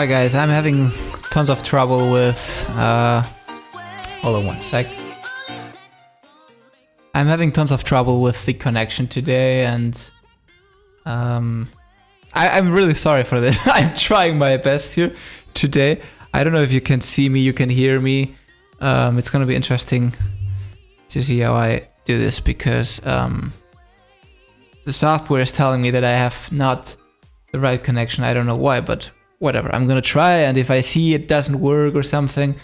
Guys, I'm having tons of trouble with, hold on one sec. I'm having tons of trouble with the connection today, and I'm really sorry for this. I'm trying my best here today. I don't know if you can see me, you can hear me. It's gonna be interesting to see how I do this, because the software is telling me that I have not the right connection. I don't know why, but whatever, I'm gonna try, and if I see it doesn't work or something,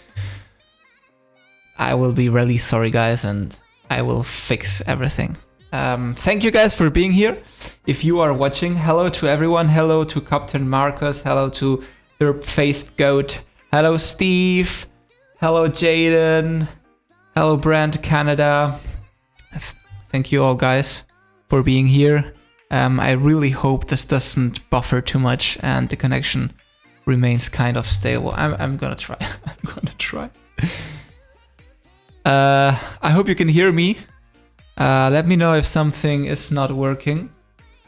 I will be really sorry, guys, and I will fix everything. Thank you guys for being here. If you are watching, hello to everyone. Hello to Captain Marcus. Hello to Derp-Faced Goat. Hello Steve. Hello Jaden. Hello Brand Canada. Thank you all, guys, for being here. I really hope this doesn't buffer too much and the connection remains kind of stable. I'm gonna try. I'm gonna try. I hope you can hear me. Let me know if something is not working.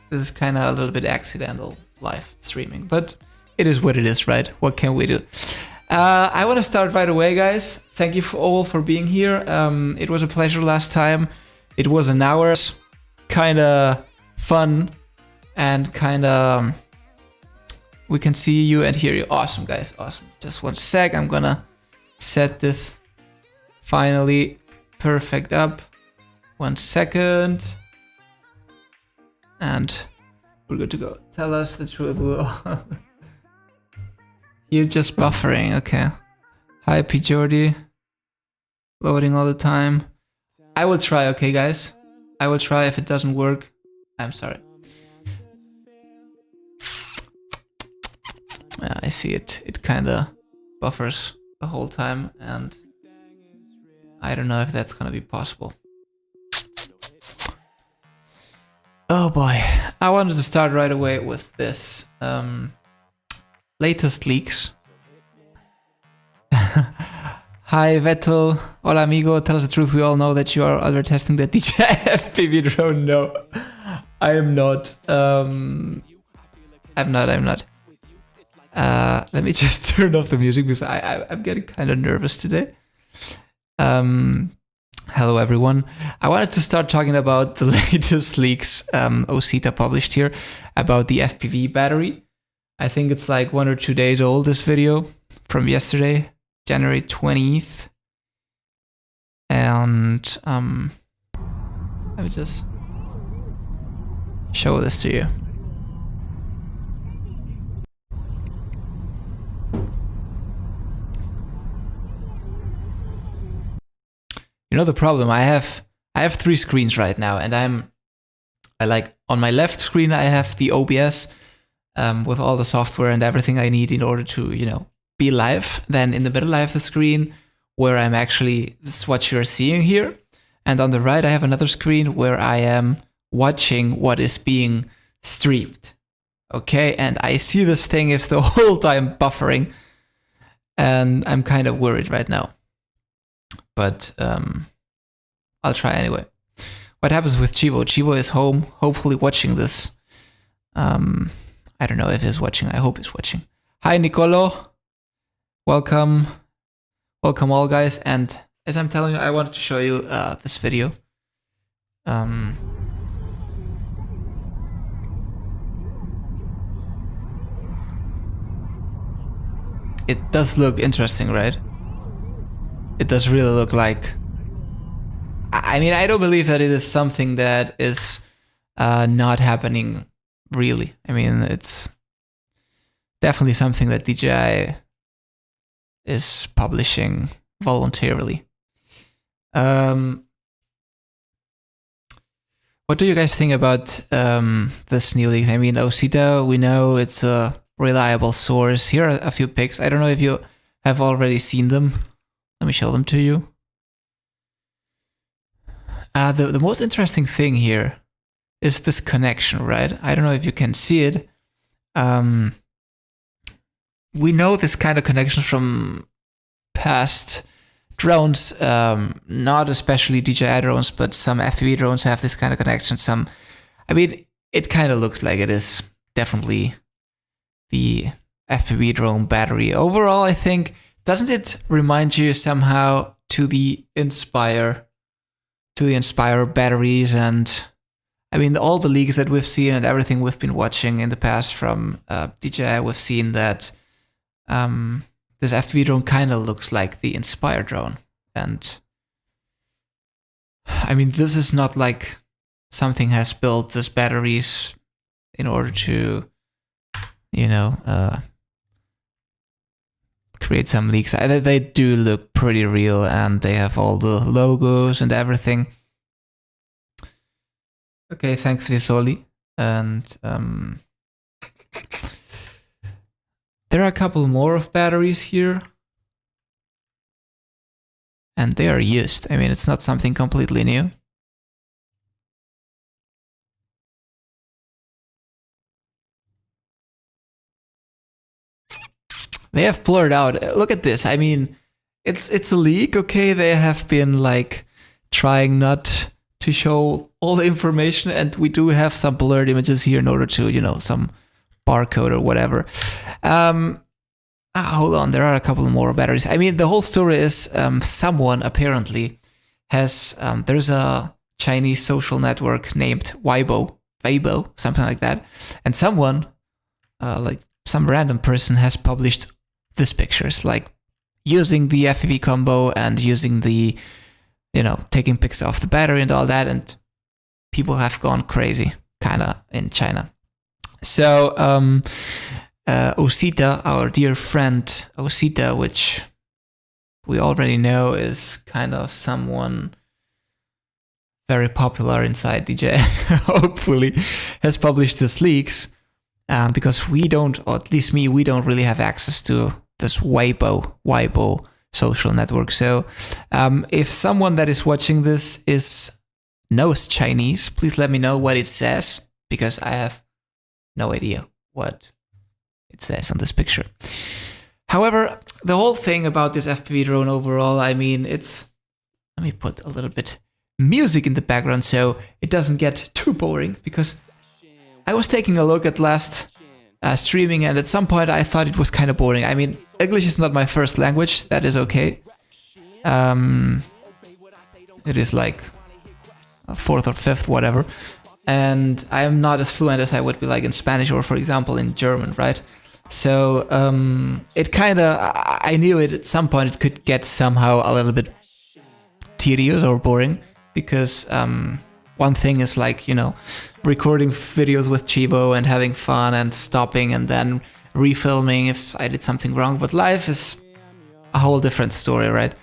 This is kind of a little bit accidental live streaming, but it is what it is, right? What can we do? I want to start right away, guys. Thank you all for being here. It was a pleasure last time. It was an hour. Kind of fun and kind of... we can see you and hear you. Awesome, guys. Awesome. Just one sec. I'm gonna set this finally perfect up. 1 second. And we're good to go. Tell us the truth. You're just buffering. Okay. Hi, P. Jordy. Loading all the time. I will try, okay, guys? I will try. If it doesn't work, I'm sorry. Yeah, I see it. It kind of buffers the whole time, and I don't know if that's gonna be possible. Oh boy. I wanted to start right away with this. Latest leaks. Hi Vettel. Hola amigo. Tell us the truth. We all know that you are already testing the DJI FPV drone. No, I am not. I'm not. Let me just turn off the music because I'm getting kind of nervous today. Hello everyone. I wanted to start talking about the latest leaks Osita published here about the FPV battery. I think it's like 1 or 2 days old, this video from yesterday, January 20th. And let me just show this to you. You know the problem, I have 3 screens right now, and I like on my left screen I have the OBS with all the software and everything I need in order to, you know, be live. Then in the middle I have the screen where I'm actually, this is what you're seeing here. And on the right I have another screen where I am watching what is being streamed. Okay, and I see this thing is the whole time buffering, and I'm kind of worried right now. But I'll try anyway. What happens with Chivo? Chivo is home, hopefully watching this. I don't know if he's watching. I hope he's watching. Hi, Nicolo. Welcome. Welcome all, guys. And as I'm telling you, I wanted to show you this video. It does look interesting, right? It does really look like... I mean, I don't believe that it is something that is not happening, really. I mean, it's definitely something that DJI is publishing voluntarily. What do you guys think about this new leak? I mean, Osita, we know it's a reliable source. Here are a few pics. I don't know if you have already seen them. Let me show them to you. The most interesting thing here is this connection, right? I don't know if you can see it. we know this kind of connection from past drones, not especially DJI drones, but some FPV drones have this kind of connection. I mean, it kind of looks like it is definitely the FPV drone battery. Overall, I think, doesn't it remind you somehow to the Inspire batteries? And I mean, all the leaks that we've seen and everything we've been watching in the past from DJI, we've seen that this FPV drone kind of looks like the Inspire drone. And I mean, this is not like something has built these batteries in order to, create some leaks. They do look pretty real, and they have all the logos and everything. Okay, thanks, Visoli. And there are a couple more of batteries here. And they are used. I mean, it's not something completely new. They have blurred out. Look at this. I mean, it's a leak, okay? They have been like trying not to show all the information, and we do have some blurred images here in order to, some barcode or whatever. Hold on, there are a couple more batteries. I mean, the whole story is someone apparently has, there's a Chinese social network named Weibo, something like that. And someone, like some random person, has published these pictures, like using the FPV combo and using the, taking pics of the battery and all that. And people have gone crazy, kind of, in China. So, Osita, our dear friend Osita, which we already know is kind of someone very popular inside DJI, hopefully, has published these leaks, because we don't, or at least me, we don't really have access to this Weibo social network. So if someone that is watching this knows Chinese, please let me know what it says, because I have no idea what it says on this picture. However, the whole thing about this FPV drone overall, I mean, let me put a little bit music in the background so it doesn't get too boring, because I was taking a look at last streaming, and at some point I thought it was kind of boring. I mean, English is not my first language, that is okay. It is like a fourth or fifth, whatever. And I am not as fluent as I would be like in Spanish or, for example, in German, right? So it kind of, I knew it at some point it could get somehow a little bit tedious or boring, because one thing is like, recording videos with Chivo and having fun and stopping and then refilming if I did something wrong, but life is a whole different story, right?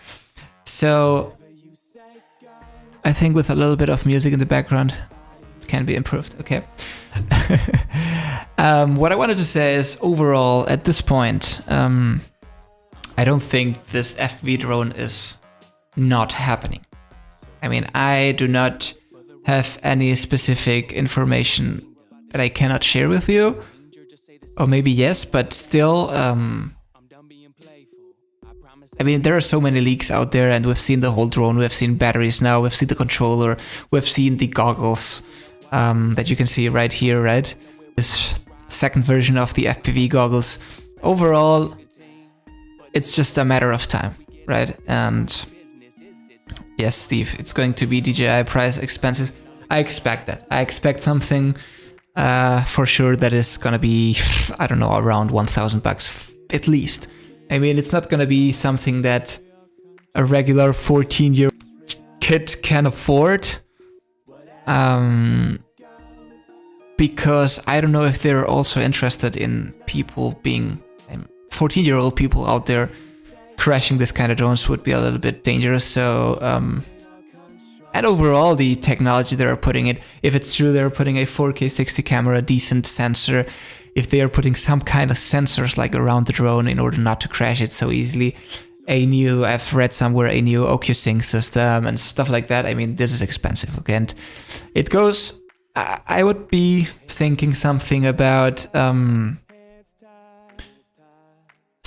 So I think with a little bit of music in the background, it can be improved, okay? What I wanted to say is, overall, at this point, I don't think this FPV drone is not happening. I mean, I do not have any specific information that I cannot share with you. Or maybe yes, but still, I mean, there are so many leaks out there, and we've seen the whole drone, we've seen batteries now, we've seen the controller, we've seen the goggles that you can see right here, right? This second version of the FPV goggles. Overall, it's just a matter of time, right? And yes, Steve, it's going to be DJI price expensive. I expect that. I expect something for sure that is gonna be, I don't know, around $1,000 at least. I mean, it's not gonna be something that a regular 14-year-old kid can afford. Because I don't know if they're also interested in people being 14-year-old people out there crashing this kind of drones would be a little bit dangerous. So, and overall, the technology they are putting it, if it's true they're putting a 4K 60 camera, decent sensor, if they are putting some kind of sensors like around the drone in order not to crash it so easily, I've read somewhere a new OcuSync system and stuff like that. I mean, this is expensive, okay? And it goes, I would be thinking something about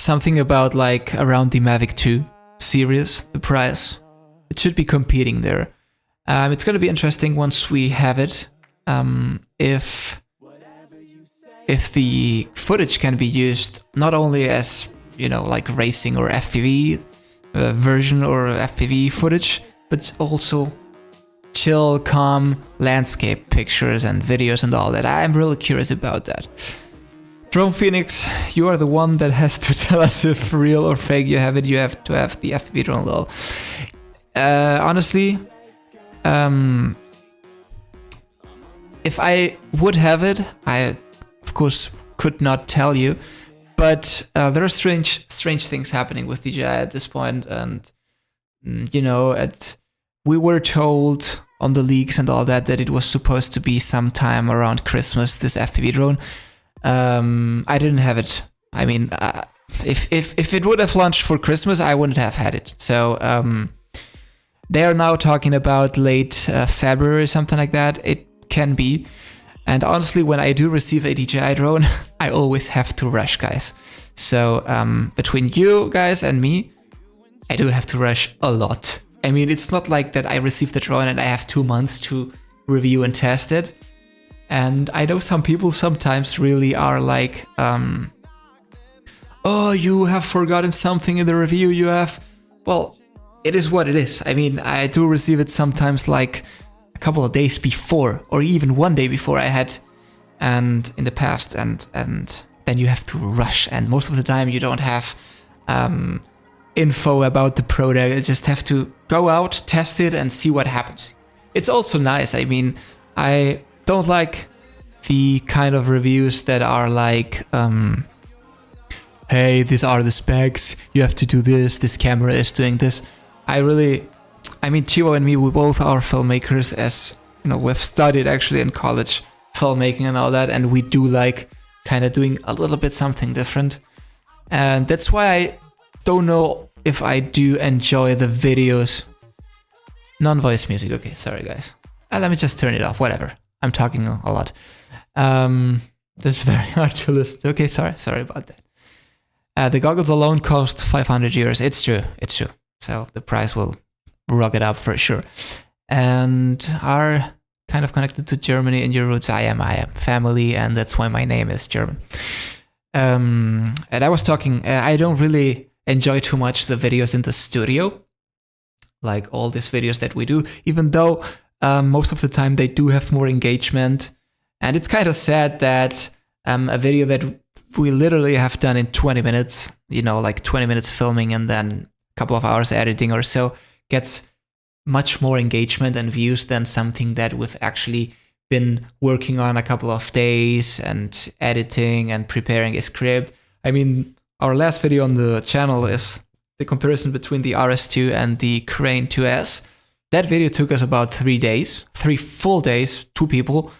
something about like around the Mavic 2 series, the price. It should be competing there. It's going to be interesting once we have it. If the footage can be used not only as, you know, like racing or FPV version or FPV footage, but also chill, calm landscape pictures and videos and all that. I'm really curious about that. Drone Phoenix, you are the one that has to tell us if real or fake you have it. You have to have the FPV drone lol. Honestly, if I would have it, I of course could not tell you, but there are strange things happening with DJI at this point, and you know, we were told on the leaks and all that it was supposed to be sometime around Christmas, this FPV drone. I didn't have it. I mean, if it would have launched for Christmas, I wouldn't have had it. So they are now talking about late February, something like that. It can be. And honestly, when I do receive a DJI drone, I always have to rush, guys. So between you guys and me, I do have to rush a lot. I mean, it's not like that I receive the drone and I have 2 months to review and test it. And I know some people sometimes really are like, oh, you have forgotten something in the review you have. Well, it is what it is. I mean, I do receive it sometimes like a couple of days before, or even 1 day before I had, and in the past, and then you have to rush. And most of the time you don't have info about the product. You just have to go out, test it, and see what happens. It's also nice. I mean, I don't like the kind of reviews that are like, hey, these are the specs, you have to do this camera is doing this. I mean, Chivo and me, we both are filmmakers, as you know, we've studied actually in college filmmaking and all that, and we do like kind of doing a little bit something different. And that's why I don't know if I do enjoy the videos. Non-voice music, okay, sorry guys. Let me just turn it off, whatever. I'm talking a lot. This is very hard to listen. Okay, sorry about that. The goggles alone cost 500 euros. It's true. So the price will rocket up for sure. And are kind of connected to Germany in your roots. I am family, and that's why my name is German. And I was talking, I don't really enjoy too much the videos in the studio, like all these videos that we do, even though most of the time they do have more engagement. And it's kind of sad that a video that we literally have done in 20 minutes, you know, like 20 minutes filming and then a couple of hours editing or so, gets much more engagement and views than something that we've actually been working on a couple of days and editing and preparing a script. I mean, our last video on the channel is the comparison between the RS2 and the Crane 2S. That video took us about 3 days, 3 full days, 2 people,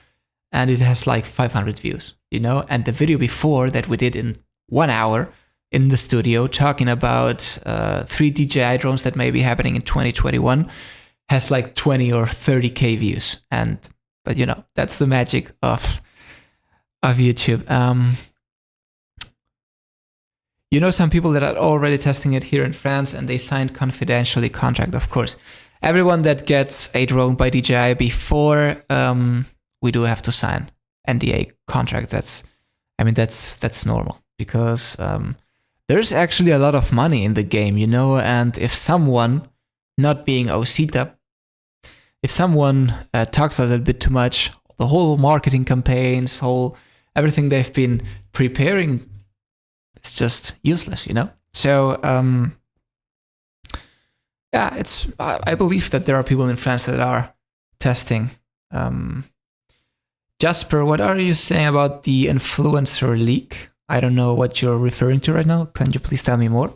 and it has like 500 views, you know? And the video before that we did in 1 hour in the studio talking about 3 DJI drones that may be happening in 2021 has like 20 or 30k views. But you know, that's the magic of YouTube. You know, some people that are already testing it here in France and they signed confidentially contract, of course. Everyone that gets a drone by DJI before, we do have to sign NDA contract. That's normal because there's actually a lot of money in the game, you know. And if someone, not being Osita, if someone talks a little bit too much, the whole marketing campaigns, everything they've been preparing, it's just useless, you know. So yeah, I believe that there are people in France that are testing. Jasper, what are you saying about the influencer leak? I don't know what you're referring to right now. Can you please tell me more?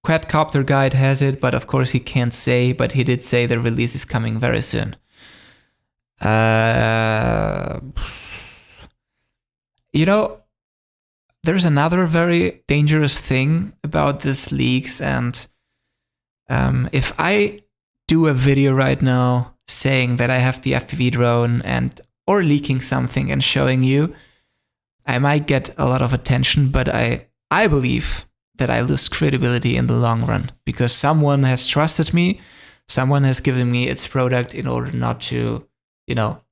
Quadcopter Guide has it, but of course he can't say, but he did say the release is coming very soon. You know, there's another very dangerous thing about this leaks, and if I do a video right now saying that I have the FPV drone or leaking something and showing you, I might get a lot of attention, but I I believe that I lose credibility in the long run because someone has trusted me, someone has given me its product in order not to, not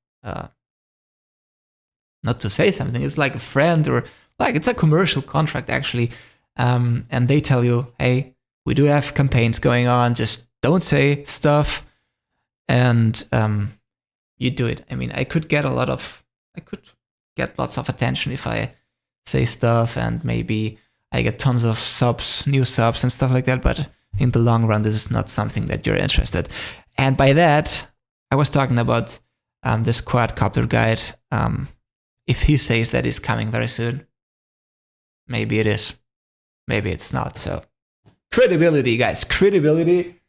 to say something. It's like a friend or like it's a commercial contract actually. And they tell you, hey, we do have campaigns going on, just don't say stuff. And you do it. I mean, I could get lots of attention if I say stuff, and maybe I get tons of subs, new subs and stuff like that. But in the long run, this is not something that you're interested. And by that, I was talking about this quadcopter guide. If he says that he's coming very soon, maybe it is. Maybe it's not. So credibility, guys. Credibility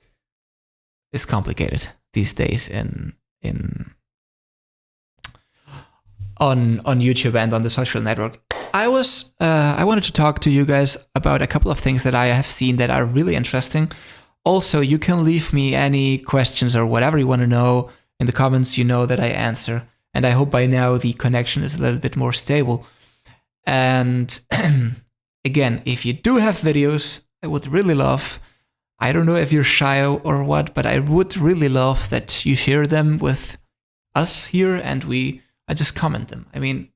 is complicated these days on YouTube and on the social network. I wanted to talk to you guys about a couple of things that I have seen that are really interesting. Also, you can leave me any questions or whatever you want to know in the comments. You know that I answer, and I hope by now the connection is a little bit more stable. And again, if you do have videos, I would really love, I don't know if you're shy or what, but I would really love that you share them with us here and I just comment them. I mean,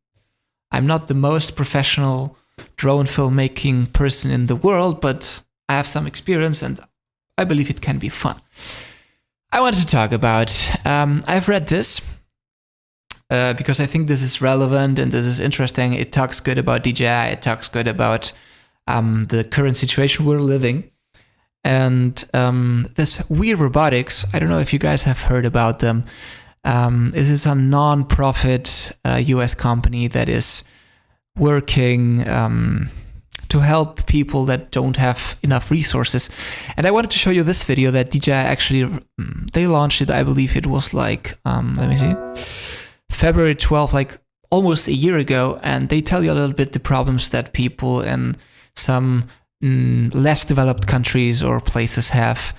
I'm not the most professional drone filmmaking person in the world, but I have some experience and I believe it can be fun. I wanted to talk about, I've read this because I think this is relevant and this is interesting. It talks good about DJI, it talks good about the current situation we're living. And this We Robotics, I don't know if you guys have heard about them. This is a non-profit US company that is working to help people that don't have enough resources. And I wanted to show you this video that DJI actually, they launched it, I believe it was like, let me see, February 12th, like almost a year ago. And they tell you a little bit the problems that people in some less developed countries or places have,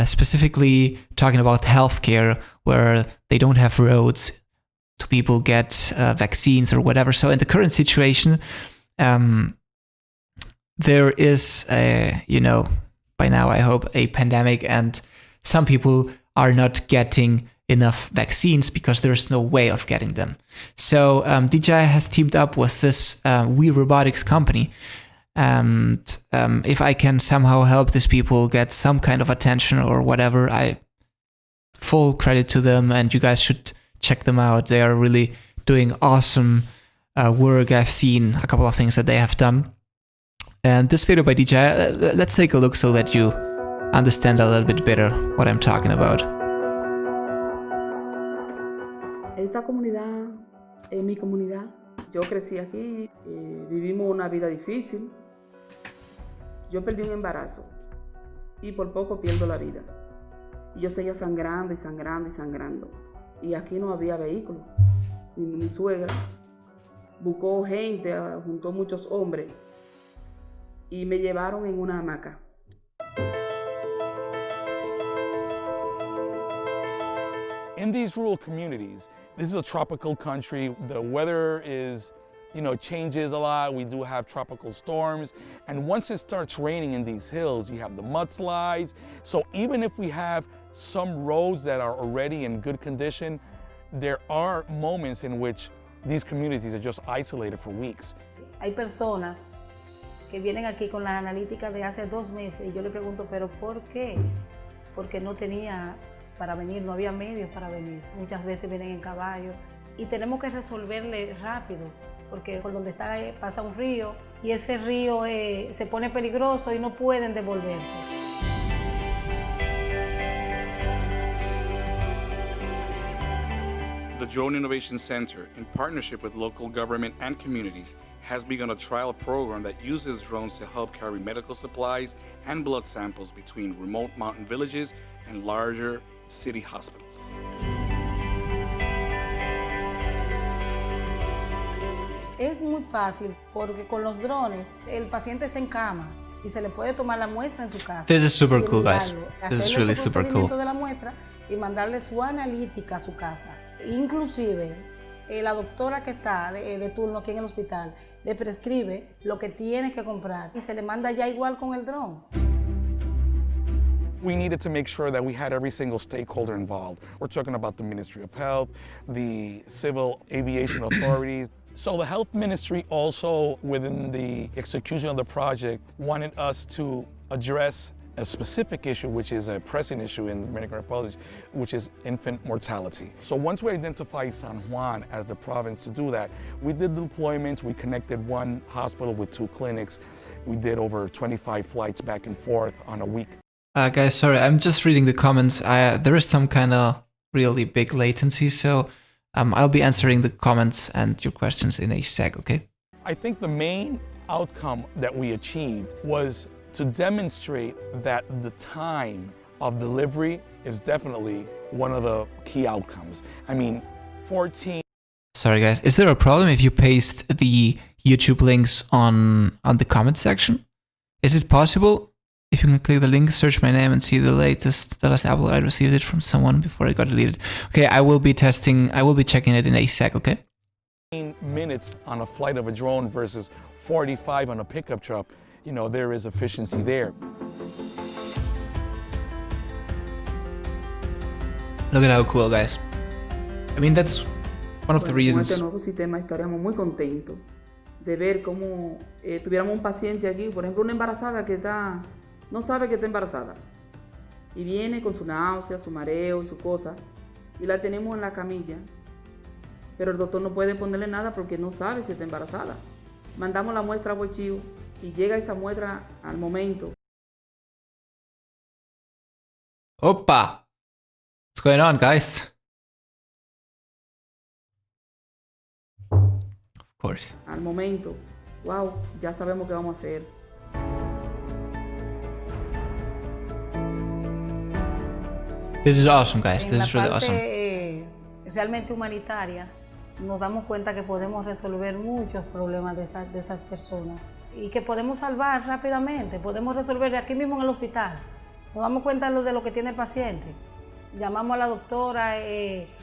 specifically talking about healthcare, where they don't have roads to people get vaccines or whatever. So in the current situation, there is by now I hope a pandemic, and some people are not getting enough vaccines because there's no way of getting them. So DJI has teamed up with this We Robotics company. And if I can somehow help these people get some kind of attention or whatever, I full credit to them, and you guys should check them out. They are really doing awesome work. I've seen a couple of things that they have done. And this video by DJI, let's take a look so that you understand a little bit better what I'm talking about. Esta comunidad es mi comunidad. Yo crecí aquí, vivimos una vida difícil. Yo perdí un embarazo y por poco pierdo la vida. Yo seguía sangrando y sangrando y sangrando. Y aquí no había vehículo. Mi suegra buscó gente, juntó muchos hombres y me llevaron en una hamaca. In these rural communities, this is a tropical country. The weather is, changes a lot. We do have tropical storms. And once it starts raining in these hills, you have the mudslides. So even if we have some roads that are already in good condition, there are moments in which these communities are just isolated for weeks. Hay personas que vienen aquí con las analíticas de hace 2 meses y yo le pregunto, ¿pero por qué? Porque no tenía para venir, no había medios para venir. Muchas veces vienen en caballo y tenemos que resolverle rápido, porque por donde está pasa un río y ese río se pone peligroso y no pueden devolverse. The Drone Innovation Center, in partnership with local government and communities, has begun a trial program that uses drones to help carry medical supplies and blood samples between remote mountain villages and larger city hospitals. Es muy fácil porque con los drones el paciente está en cama y se le puede tomar la muestra en su casa. This is super cool, guys. This is really super cool. De la muestra y mandarle su analítica a su casa. Inclusive la doctora que está de turno aquí en el hospital le prescribe lo que tiene que comprar y se le manda ya igual con el dron. We needed to make sure that we had every single stakeholder involved. We're talking about the Ministry of Health, the civil aviation authorities. So the health ministry also, within the execution of the project, wanted us to address a specific issue, which is a pressing issue in the Dominican Republic, which is infant mortality. So once we identified San Juan as the province to do that, we did the deployments, we connected one hospital with 2 clinics. We did over 25 flights back and forth on a week. Guys, sorry, I'm just reading the comments. There is some kind of really big latency, so I'll be answering the comments and your questions in a sec, okay? I think the main outcome that we achieved was to demonstrate that the time of delivery is definitely one of the key outcomes. I mean, 14... Sorry guys, is there a problem if you paste the YouTube links on the comment section? Is it possible? If you can click the link, search my name and see the last upload, I received it from someone before it got deleted. Okay, I will be checking it in a sec, okay? 15 minutes on a flight of a drone versus 45 on a pickup truck, you know, there is efficiency there. Look at how cool, guys. I mean, that's one of the reasons. Con este nuevo sistema estaríamos muy contentos de ver cómo tuviéramos un paciente aquí, por ejemplo, una embarazada que no sabe que está embarazada y viene con su náusea, su mareo y su cosa y la tenemos en la camilla, pero el doctor no puede ponerle nada porque no sabe si está embarazada. Mandamos la muestra a Boichío y llega esa muestra al momento. Opa! What's going on, guys? Of course. Al momento. Wow, ya sabemos qué vamos a hacer. This is awesome, guys. En This la is really parte, awesome. Realmente humanitaria, nos damos cuenta que podemos resolver muchos problemas de esas personas y que podemos salvar rápidamente, podemos resolver aquí mismo en el hospital. Nos damos cuenta de lo que tiene el paciente. Llamamos a la doctora,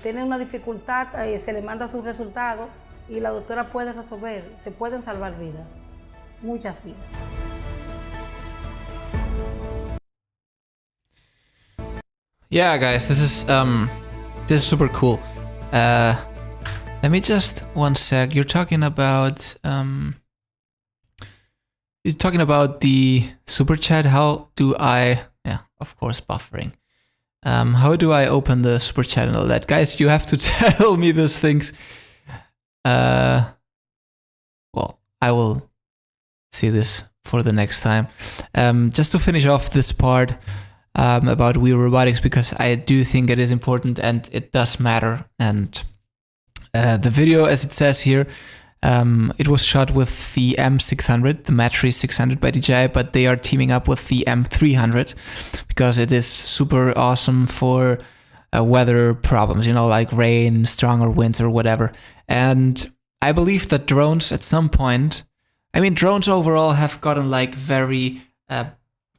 tiene una dificultad, se le manda sus resultados y la doctora puede resolver, se pueden salvar vidas, muchas vidas. Yeah, guys, this is super cool. Let me just one sec. You're talking about the super chat. How do I? Yeah, of course, buffering. How do I open the super chat and all that, guys? You have to tell me those things. Well, I will see this for the next time. Just to finish off this part. About We Robotics, because I do think it is important and it does matter. And the video, as it says here, it was shot with the M600, the Matrix 600 by DJI, but they are teaming up with the M300 because it is super awesome for weather problems, you know, like rain, stronger winds or whatever. And I believe that drones at some point, I mean, drones overall have gotten like very,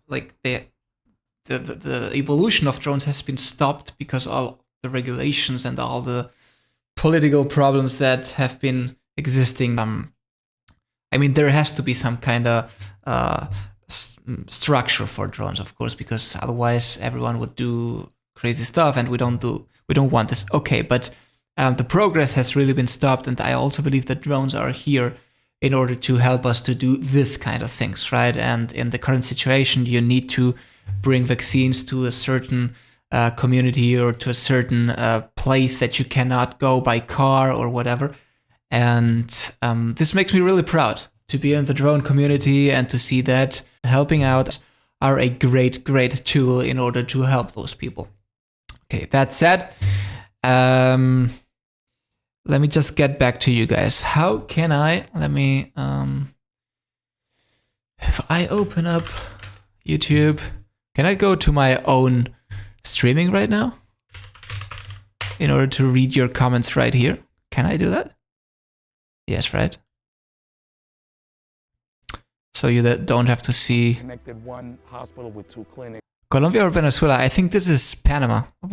like the evolution of drones has been stopped because all the regulations and all the political problems that have been existing. I mean, there has to be some kind of structure for drones, of course, because otherwise everyone would do crazy stuff, and we don't want this. Okay, but the progress has really been stopped, and I also believe that drones are here in order to help us to do this kind of things, right? And in the current situation, you need to bring vaccines to a certain community or to a certain place that you cannot go by car or whatever. And this makes me really proud to be in the drone community and to see that helping out are a great, great tool in order to help those people. Okay, that said, let me just get back to you guys. How can if I open up YouTube, can I go to my own streaming right now in order to read your comments right here? Can I do that? Yes, right? So you don't have to see Connected one hospital with 2 clinics. Colombia or Venezuela. I think this is Panama. It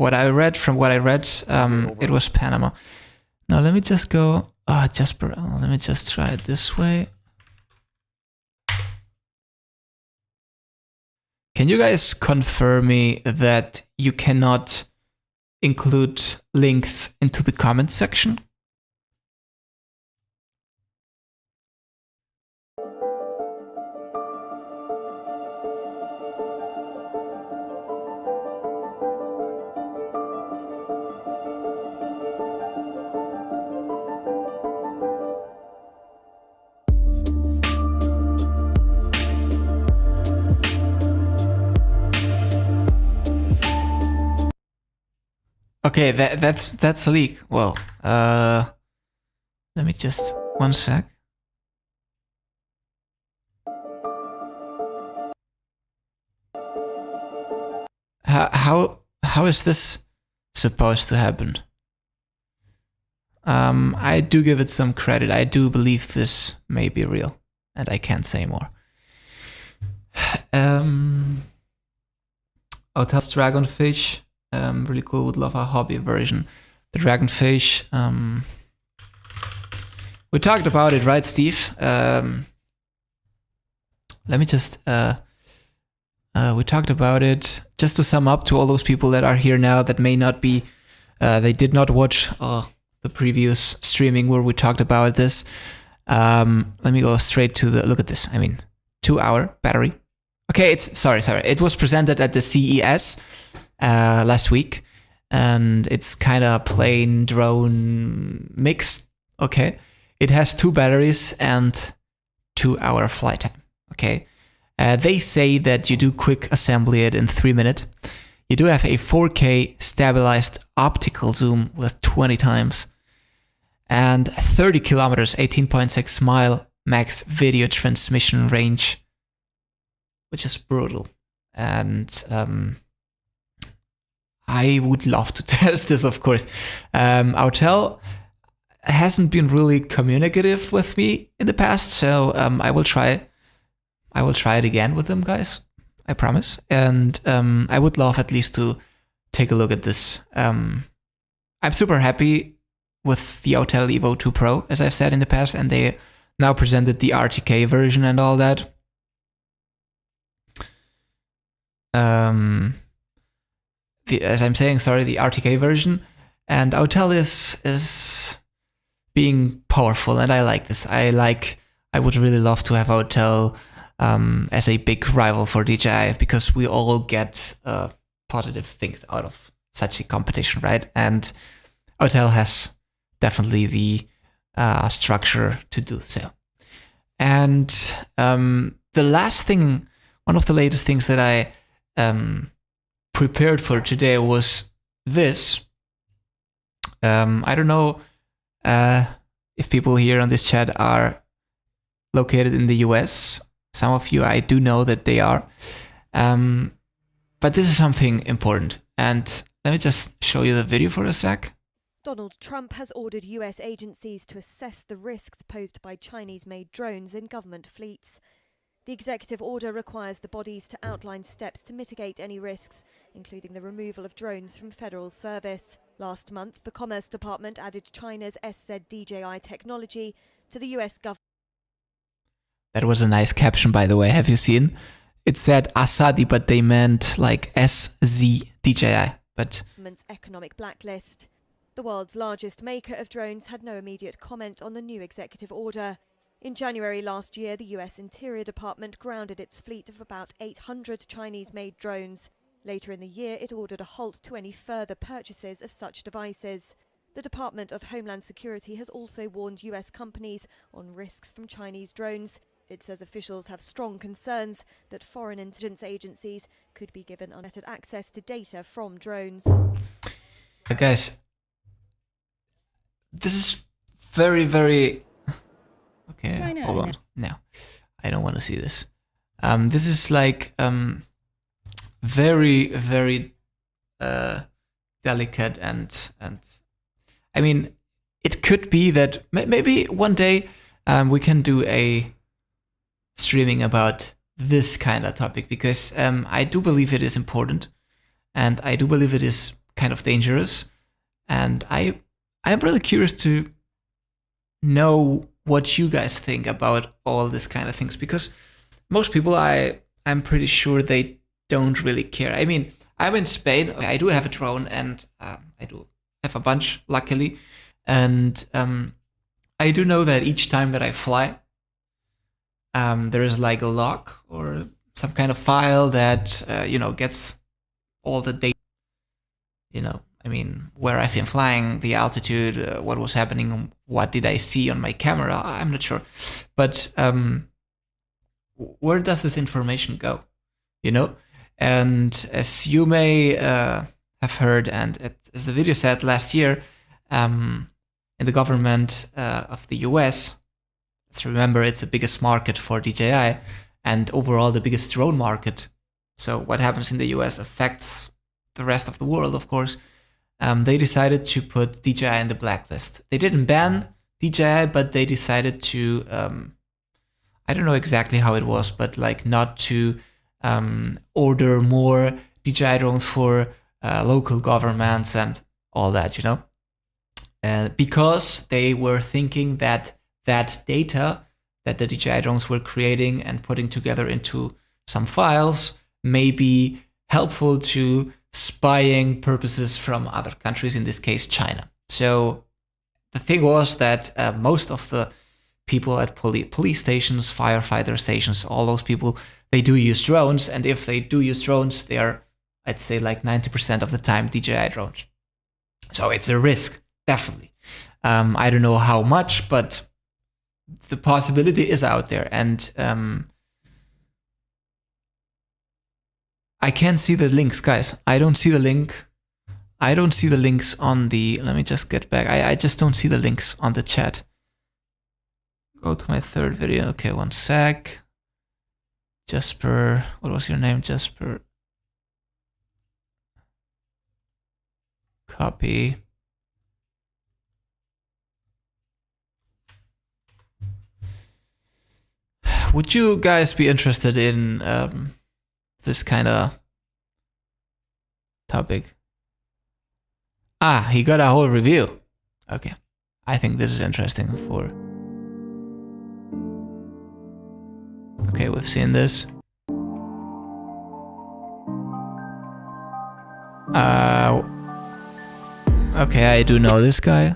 was Panama. Now let me just go. Let me just try it this way. Can you guys confirm me that you cannot include links into the comment section? Okay, that's a leak. Well, let me just 1 sec. How is this supposed to happen? I do give it some credit. I do believe this may be real, and I can't say more. Hotel's Dragonfish. Really cool, would love a hobby version. The Dragonfish. We talked about it, right, Steve? Let me just... we talked about it. Just to sum up to all those people that are here now that may not be... they did not watch the previous streaming where we talked about this. Let me go straight to the... Look at this. I mean, 2-hour battery. Okay, sorry. It was presented at the CES last week, and it's kind of plain drone mixed. Okay, it has 2 batteries and 2-hour flight time. Okay, they say that you do quick assembly it in 3 minutes. You do have a 4K stabilized optical zoom with 20 times and 30 kilometers, 18.6 mile max video transmission range, which is brutal. And I would love to test this, of course. Autel hasn't been really communicative with me in the past, so I will try it again with them, guys. I promise. And I would love at least to take a look at this. I'm super happy with the Autel Evo 2 Pro, as I've said in the past, and they now presented the RTK version and all that. As I'm saying, sorry, the RTK version, and Autel is being powerful, and I like this. I would really love to have Autel as a big rival for DJI, because we all get positive things out of such a competition, right? And Autel has definitely the structure to do so. And the last thing, one of the latest things that I prepared for today was this. I don't know if people here on this chat are located in the US. Some of you, I do know that they are. But this is something important. And let me just show you the video for a sec. Donald Trump has ordered US agencies to assess the risks posed by Chinese-made drones in government fleets. The executive order requires the bodies to outline steps to mitigate any risks, including the removal of drones from federal service. Last month, the Commerce Department added China's SZ-DJI technology to the US government. That was a nice caption, by the way. Have you seen? It said Asadi, but they meant like SZ-DJI. But government's economic blacklist. The world's largest maker of drones had no immediate comment on the new executive order. In January last year, the US Interior Department grounded its fleet of about 800 Chinese-made drones. Later in the year, it ordered a halt to any further purchases of such devices. The Department of Homeland Security has also warned US companies on risks from Chinese drones. It says officials have strong concerns that foreign intelligence agencies could be given unfettered access to data from drones. Guys, this is very, very... Okay, hold on. No, I don't want to see this. This is like very, very delicate and I mean, it could be that maybe one day we can do a streaming about this kind of topic, because I do believe it is important, and I do believe it is kind of dangerous, and I I'm really curious to know what you guys think about all this kind of things, because most people, I'm pretty sure they don't really care. I mean, I'm in Spain. I do have a drone, and I do have a bunch, luckily. And I do know that each time that I fly, there is like a log or some kind of file that gets all the data. I mean, where I've been flying, the altitude, what was happening, what did I see on my camera? I'm not sure, but where does this information go? And as you may have heard, and as the video said last year, in the government of the US, let's remember it's the biggest market for DJI and overall the biggest drone market. So what happens in the US affects the rest of the world, of course. They decided to put DJI in the blacklist. They didn't ban DJI, but they decided to, I don't know exactly how it was, but like not to order more DJI drones for local governments and all that, And because they were thinking that that data that the DJI drones were creating and putting together into some files may be helpful to spying purposes from other countries, in this case China. So the thing was that most of the people at police stations, firefighter stations, all those people, they do use drones, and if they do use drones, they are, I'd say, like 90% of the time DJI drones. So it's a risk, definitely. I don't know how much, but the possibility is out there, and I can't see the links, guys. I don't see the link. I don't see the links on the... Let me just get back. I just don't see the links on the chat. Go to my third video. Okay, one sec. Jasper... What was your name? Jasper... Copy. Would you guys be interested in this kind of topic? Ah, he got a whole review. Okay. I think this is interesting for... Okay, we've seen this. Okay, I do know this guy.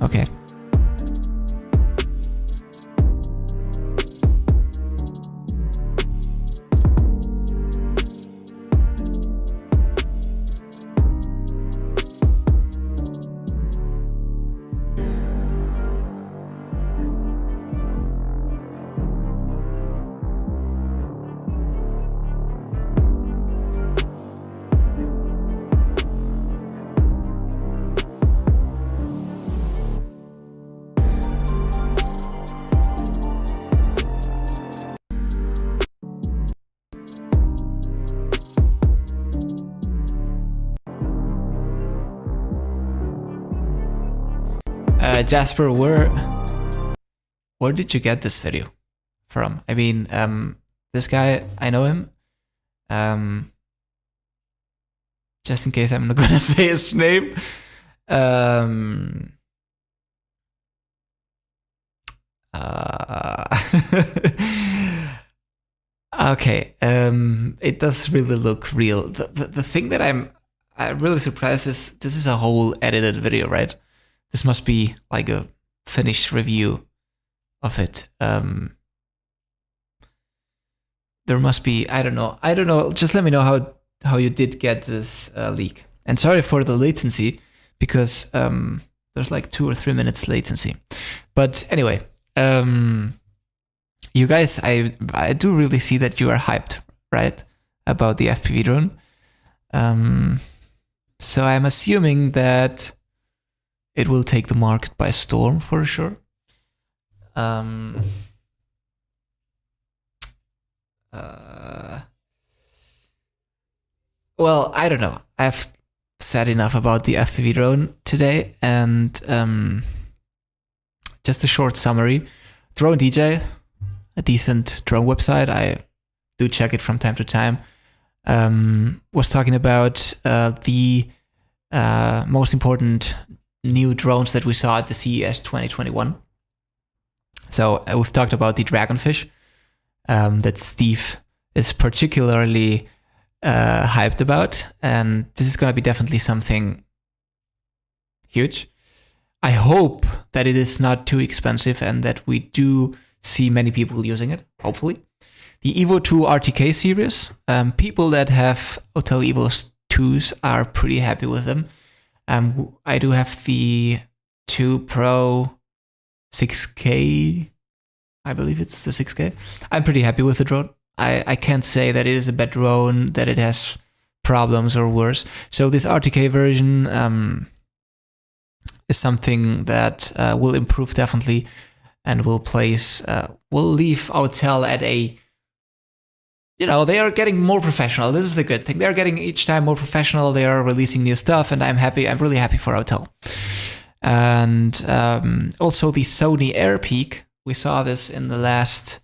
Okay. Jasper, where did you get this video from? I mean, this guy, I know him. Just in case I'm not gonna say his name. Okay, it does really look real. The thing that I'm really surprised is this is a whole edited video, right? This must be like a finished review of it. There must be, I don't know. Just let me know how you did get this leak. And sorry for the latency, because there's like 2 or 3 minutes latency. But anyway, you guys, I do really see that you are hyped, right, about the FPV drone. So I'm assuming that it will take the market by storm for sure. Well, I don't know. I've said enough about the FPV drone today, and just a short summary. Drone DJ, a decent drone website. I do check it from time to time. Was talking about the most important new drones that we saw at the CES 2021. So we've talked about the Dragonfish that Steve is particularly hyped about, and this is going to be definitely something huge. I hope that it is not too expensive and that we do see many people using it, hopefully. The Evo 2 RTK series, people that have Hotel Evo 2s are pretty happy with them. I do have the 2 Pro 6K, I believe it's the 6K. I'm pretty happy with the drone. I can't say that it is a bad drone, that it has problems or worse. So this RTK version is something that will improve definitely, and will leave Hotel at a, they are getting more professional. This is the good thing. They're getting each time more professional. They are releasing new stuff, and I'm happy. I'm really happy for Hotel. And also the Sony AirPeak. We saw this in the last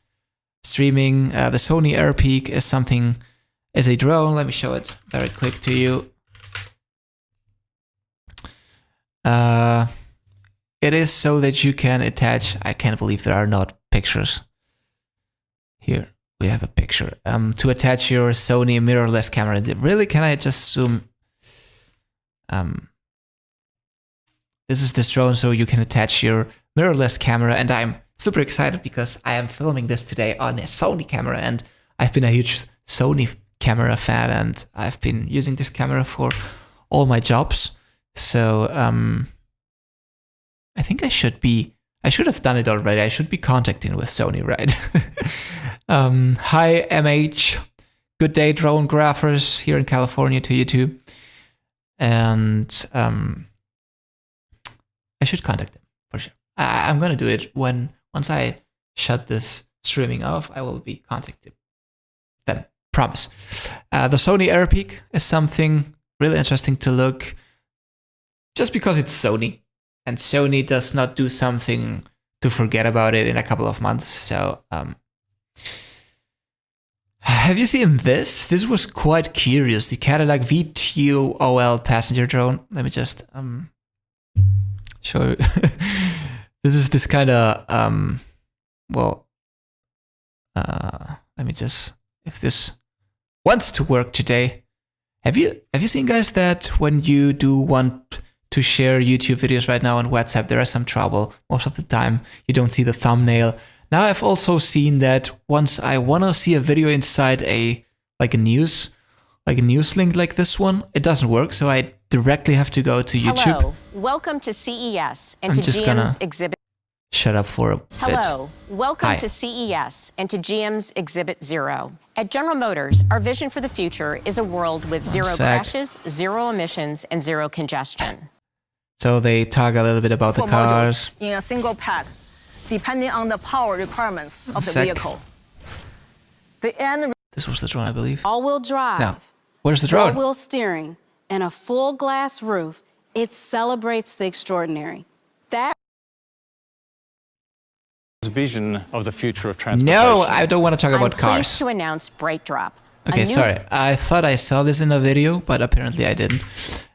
streaming. The Sony AirPeak is a drone. Let me show it very quick to you. It is so that you can attach. I can't believe there are not pictures. Here we have a picture. To attach your Sony mirrorless camera. Really, can I just zoom? This is this drone, so you can attach your mirrorless camera, and I'm super excited because I am filming this today on a Sony camera, and I've been a huge Sony camera fan, and I've been using this camera for all my jobs. So I think I should have done it already. I should be contacting with Sony, right? Hi MH, good day drone graphers here in California to you too. And I should contact them for sure. I'm gonna do it once I shut this streaming off. I will be contacting them, promise. The Sony AirPeak is something really interesting to look, just because it's Sony, and Sony does not do something to forget about it in a couple of months. So, have you seen this? This was quite curious. The Cadillac V2OL passenger drone. Let me just show you. This is this kind of let me just, if this wants to work today. Have you seen, guys, that when you do want to share YouTube videos right now on WhatsApp, there is some trouble. Most of the time you don't see the thumbnail. Now I've also seen that once I want to see a video inside a news link like this one, it doesn't work, so I directly have to go to YouTube. Hello, welcome to CES and I'm to just GM's gonna exhibit. Shut up for a bit. Hello, welcome Hi. to CES and to GM's Exhibit Zero. At General Motors, our vision for the future is a world with zero crashes, zero emissions, and zero congestion. So they talk a little bit about the cars. In a single pack, depending on the power requirements of the vehicle. The end. This was the drone, I believe. All-wheel drive. No. Where's the drone? Four-wheel steering and a full glass roof. It celebrates the extraordinary. That vision of the future of transportation. No, I don't want to talk about I'm cars. pleased to announce Brake Drop. Okay, sorry. I thought I saw this in a video, but apparently I didn't.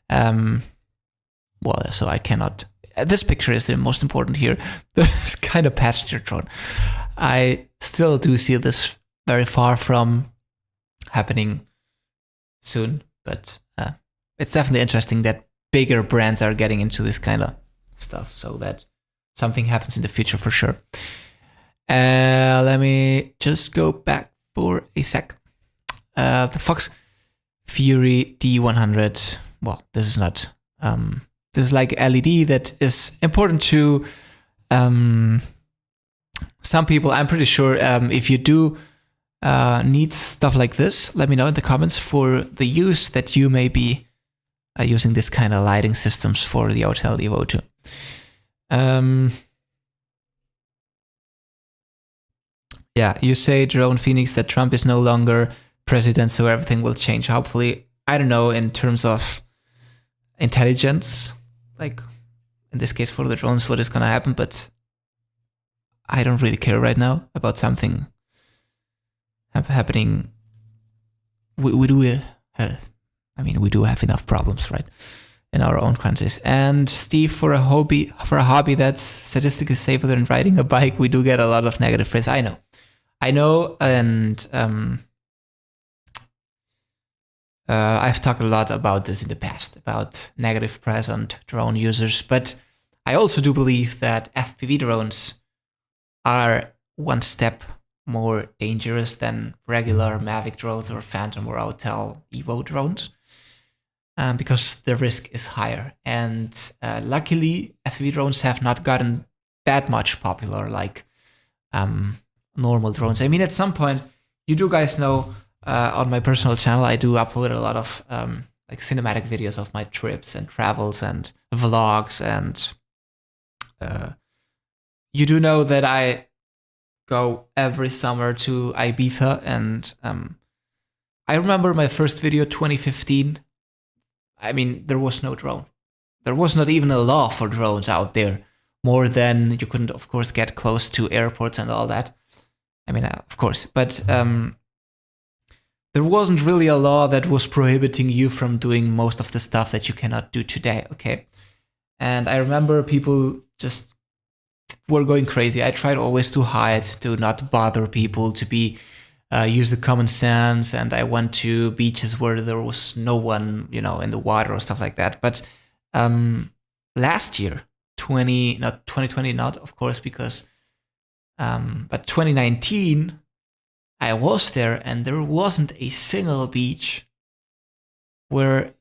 Well, so I cannot. This picture is the most important here. This kind of passenger drone. I still do see this very far from happening soon, but it's definitely interesting that bigger brands are getting into this kind of stuff, so that something happens in the future for sure. Let me just go back for a sec. The Fox Fury D100. Well, this is not. This is like LED that is important to some people. I'm pretty sure if you do need stuff like this, let me know in the comments for the use that you may be using this kind of lighting systems for the Hotel Evo 2. Yeah, you say, Drone Phoenix, that Trump is no longer president, so everything will change. Hopefully, I don't know, in terms of intelligence, like in this case for the drones, what is going to happen, but I don't really care right now about something happening. We do have enough problems, right? in our own countries. And Steve, for a hobby that's statistically safer than riding a bike, we do get a lot of negative praise. I know, and I've talked a lot about this in the past, about negative press on drone users, but I also do believe that FPV drones are one step more dangerous than regular Mavic drones or Phantom or Autel Evo drones, because the risk is higher. And luckily, FPV drones have not gotten that much popular like normal drones. I mean, at some point, you do guys know, on my personal channel, I do upload a lot of like cinematic videos of my trips and travels and vlogs, and you do know that I go every summer to Ibiza, and I remember my first video 2015. I mean, there was no drone. There was not even a law for drones out there, more than you couldn't, of course, get close to airports and all that. I mean, of course, but there wasn't really a law that was prohibiting you from doing most of the stuff that you cannot do today, okay? And I remember people just were going crazy. I tried always to hide, to not bother people, to be use the common sense, and I went to beaches where there was no one, in the water or stuff like that. But last year, 2020, not of course, because but 2019, I was there, and there wasn't a single beach where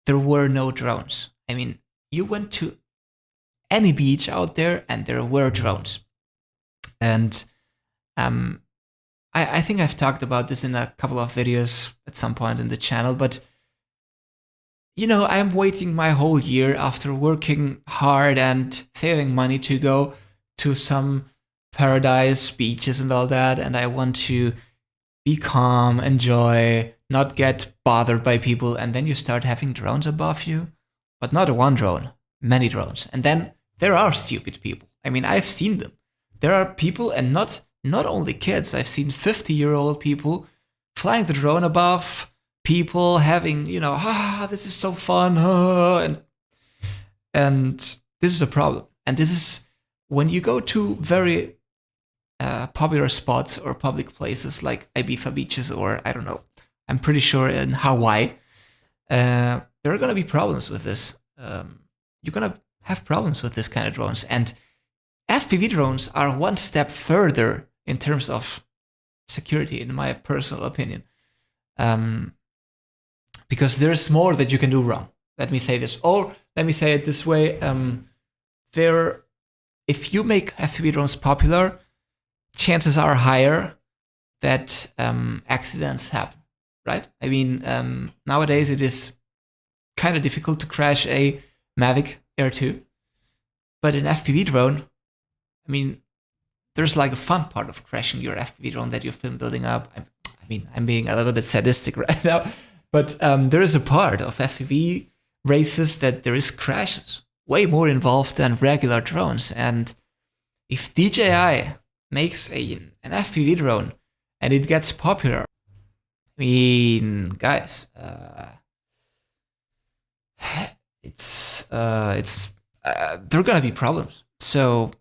there were no drones. I mean, you went to any beach out there and there were drones. And I think I've talked about this in a couple of videos at some point in the channel, but I'm waiting my whole year after working hard and saving money to go to some paradise beaches and all that, and I want to be calm, enjoy, not get bothered by people, and then you start having drones above you, but not one drone, many drones. And then there are stupid people. I mean, I've seen them. There are people, and not only kids. I've seen 50-year-old people flying the drone above people, having, this is so fun, and this is a problem. And this is when you go to very popular spots or public places like Ibiza beaches, or I don't know, I'm pretty sure in Hawaii, there are going to be problems with this. You're going to have problems with this kind of drones. And FPV drones are one step further in terms of security, in my personal opinion. Because there's more that you can do wrong. Let me say this. Or let me say it this way. If you make FPV drones popular, chances are higher that accidents happen, right? I mean, nowadays it is kind of difficult to crash a Mavic Air 2. But an FPV drone, I mean, there's like a fun part of crashing your FPV drone that you've been building up. I'm being a little bit sadistic right now, but there is a part of FPV races that there is crashes, way more involved than regular drones. And if DJI makes an FPV drone and it gets popular, I mean, guys, there are gonna be problems. So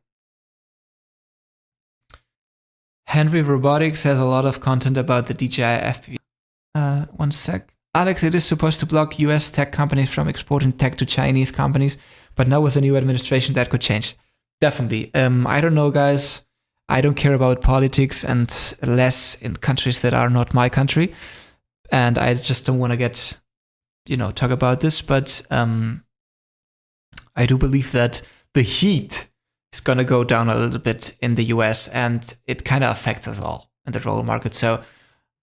Henry Robotics has a lot of content about the DJI FPV. One sec. Alex, it is supposed to block US tech companies from exporting tech to Chinese companies, but now with the new administration that could change. Definitely. I don't know, guys. I don't care about politics, and less in countries that are not my country. And I just don't want to get, talk about this. But I do believe that the heat is going to go down a little bit in the US, and it kind of affects us all in the drone market. So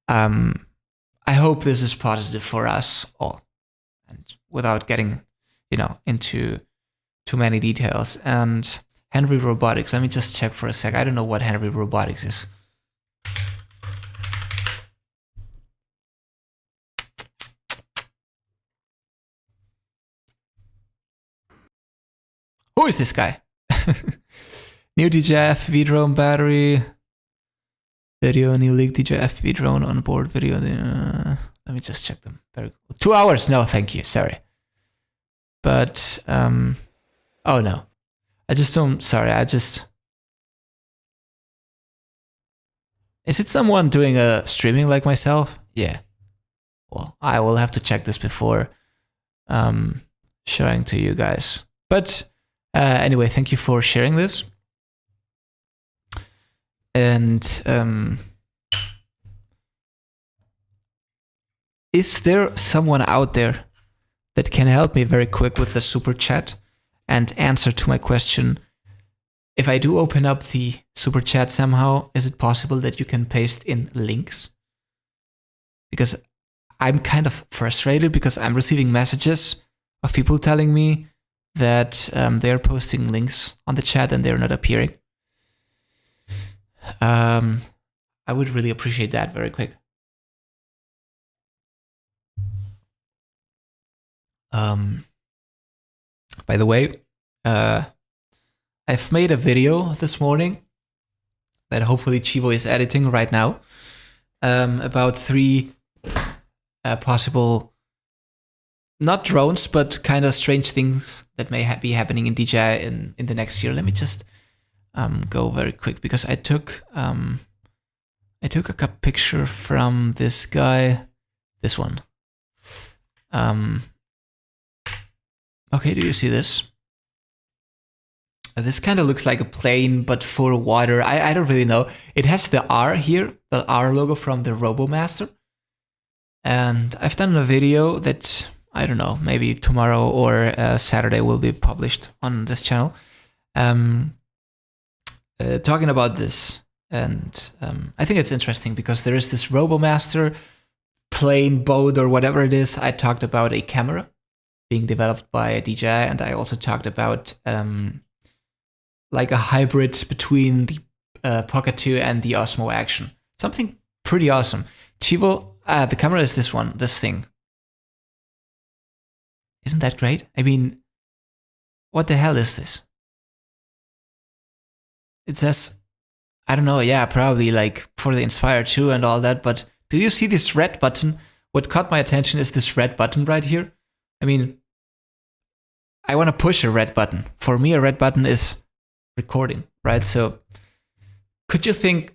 I hope this is positive for us all, and without getting, into too many details. And Henry Robotics, let me just check for a sec. I don't know what Henry Robotics is. Who is this guy? New DJI FPV drone battery. Video, new leaked DJI FPV drone on board video. Let me just check them. Very cool. 2 hours? No, thank you. Sorry. But oh no, I just don't. Sorry, Is it someone doing a streaming like myself? Yeah. Well, I will have to check this before showing to you guys. But anyway, thank you for sharing this. And is there someone out there that can help me very quick with the super chat and answer to my question? If I do open up the super chat somehow, is it possible that you can paste in links? Because I'm kind of frustrated because I'm receiving messages of people telling me that they're posting links on the chat and they're not appearing. I would really appreciate that very quick. By the way, I've made a video this morning that hopefully Chivo is editing right now about 3 possible, not drones, but kind of strange things that may be happening in DJI in the next year. Let me just go very quick because I took a picture from this guy, this one. Okay, do you see this? This kind of looks like a plane, but for water. I don't really know. It has the R here, the R logo from the RoboMaster. And I've done a video that, I don't know, maybe tomorrow or Saturday will be published on this channel. Talking about this. And I think it's interesting because there is this RoboMaster plane, boat, or whatever it is. I talked about a camera being developed by DJI, and I also talked about like a hybrid between the Pocket 2 and the Osmo Action. Something pretty awesome. Chivo, the camera is this one, this thing. Isn't that great? I mean, what the hell is this? It says, I don't know, yeah, probably like for the Inspire 2 and all that, but do you see this red button? What caught my attention is this red button right here. I mean, I want to push a red button. For me, a red button is recording, right? So could you think,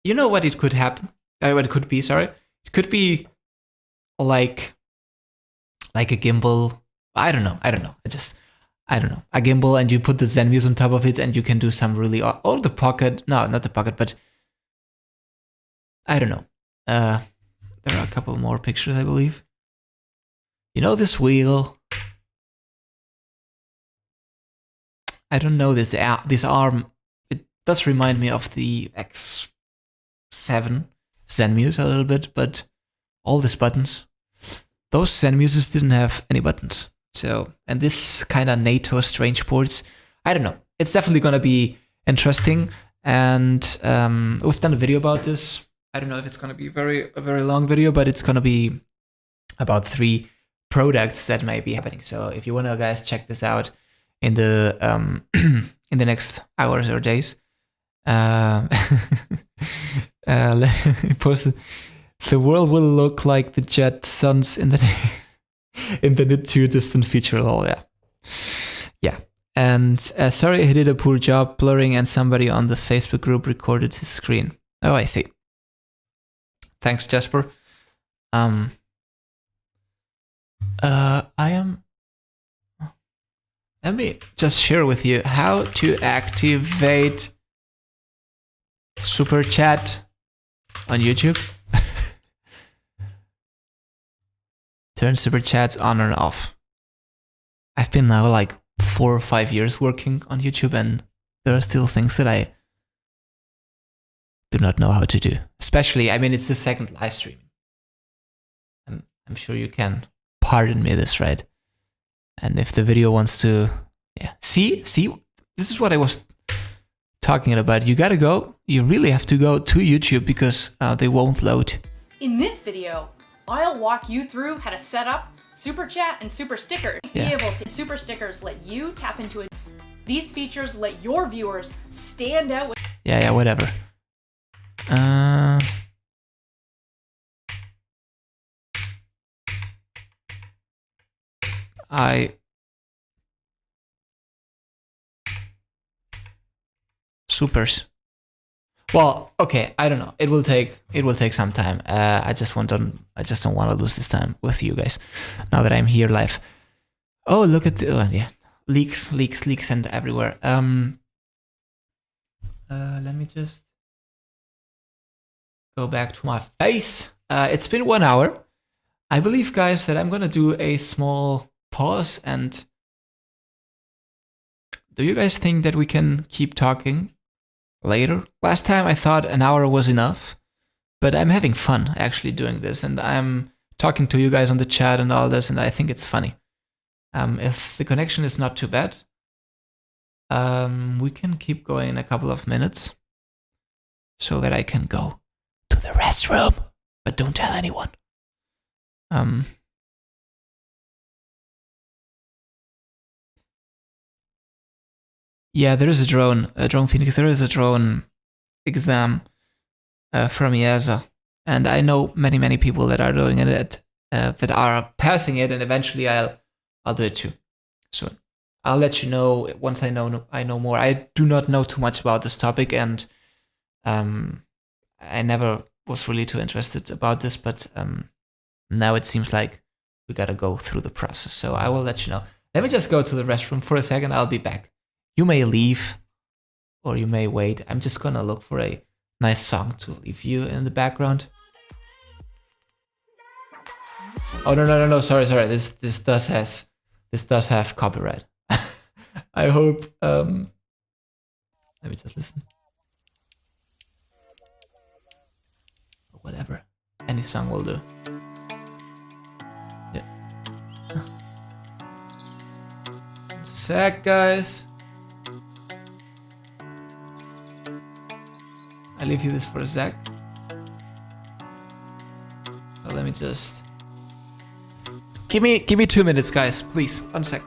you know what it could happen? What it could be, sorry. It could be like a gimbal. I don't know. I don't know. A gimbal, and you put the Zenmuse on top of it, and you can do some really, or the Pocket. No, not the Pocket, but I don't know. There are a couple more pictures, I believe. You know this wheel? I don't know this arm. It does remind me of the X7 Zenmuse a little bit, but all these buttons, those Zenmuses didn't have any buttons. So, and this kind of NATO strange ports, I don't know. It's definitely gonna be interesting, and we've done a video about this. I don't know if it's gonna be a very long video, but it's gonna be about 3 products that may be happening. So if you wanna guys check this out in the in the next hours or days, posted, the world will look like the Jetsons in the not too distant future. Oh yeah. And sorry, he did a poor job blurring, and somebody on the Facebook group recorded his screen. Oh, I see. Thanks, Jasper. Let me just share with you how to activate Super Chat on YouTube. Turn Super Chats on and off. I've been now like 4 or 5 years working on YouTube, and there are still things that I do not know how to do. Especially, I mean, it's the second live stream. I'm sure you can pardon me this, right? And if the video wants to, yeah. See, this is what I was talking about. You really have to go to YouTube because they won't load. In this video, I'll walk you through how to set up Super Chat and Super Sticker. Yeah. Be able to Super Stickers let you tap into it. These features let your viewers stand out with Yeah, whatever. supers. Well, okay, I don't know. It will take some time. I just don't want to lose this time with you guys. Now that I'm here live. Oh, look at leaks and everywhere. Let me just go back to my face. It's been 1 hour. I believe, guys, that I'm gonna do a small pause. And do you guys think that we can keep talking later? Last time I thought an hour was enough, but I'm having fun actually doing this, and I'm talking to you guys on the chat and all this, and I think it's funny. If the connection is not too bad, we can keep going in a couple of minutes so that I can go to the restroom, but don't tell anyone. Yeah, there is a drone Phoenix. There is a drone exam from EASA, and I know many people that are doing it, that are passing it, and eventually I'll do it too soon. I'll let you know once I know more. I do not know too much about this topic, and I never was really too interested about this, but now it seems like we gotta go through the process. So I will let you know. Let me just go to the restroom for a second. I'll be back. You may leave, or you may wait. I'm just gonna look for a nice song to leave you in the background. Oh no! Sorry. This does have copyright. I hope. Let me just listen. Whatever, any song will do. Yeah. Sec, guys. I leave you this for a sec. So let me just give me 2 minutes, guys, please. 1 sec.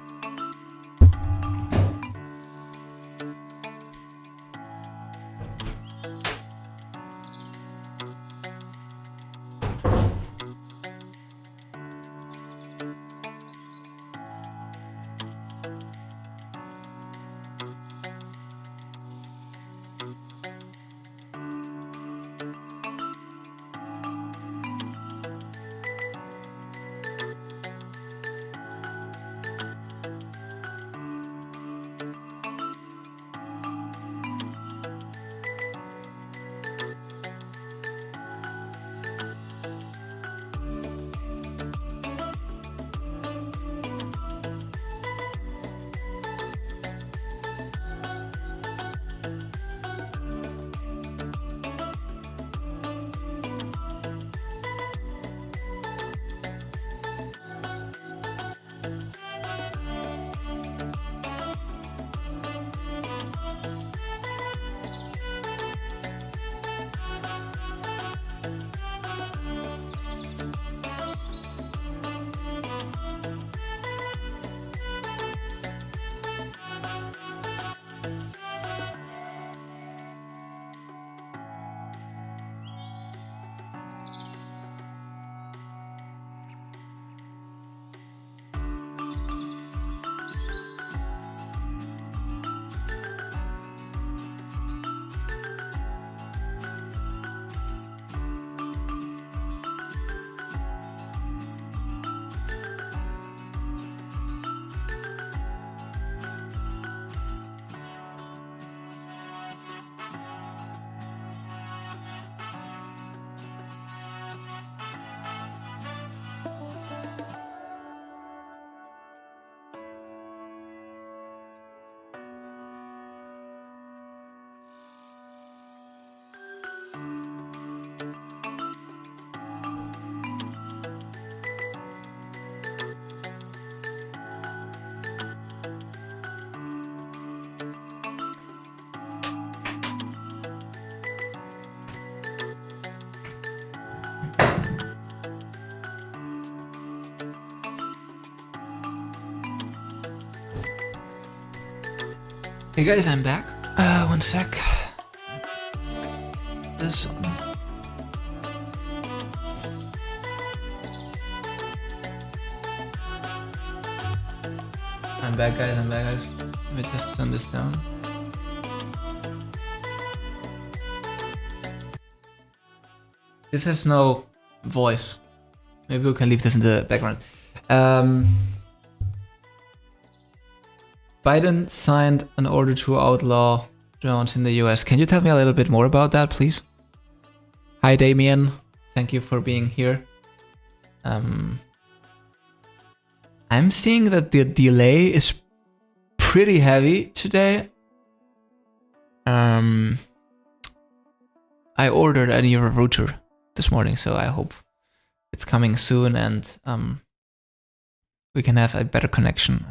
Hey guys, I'm back. 1 sec. This one. I'm back, guys. Let me just turn this down. This has no voice. Maybe we can leave this in the background. Biden signed an order to outlaw drones in the US. Can you tell me a little bit more about that, please? Hi, Damien. Thank you for being here. I'm seeing that the delay is pretty heavy today. I ordered a new router this morning, so I hope it's coming soon and we can have a better connection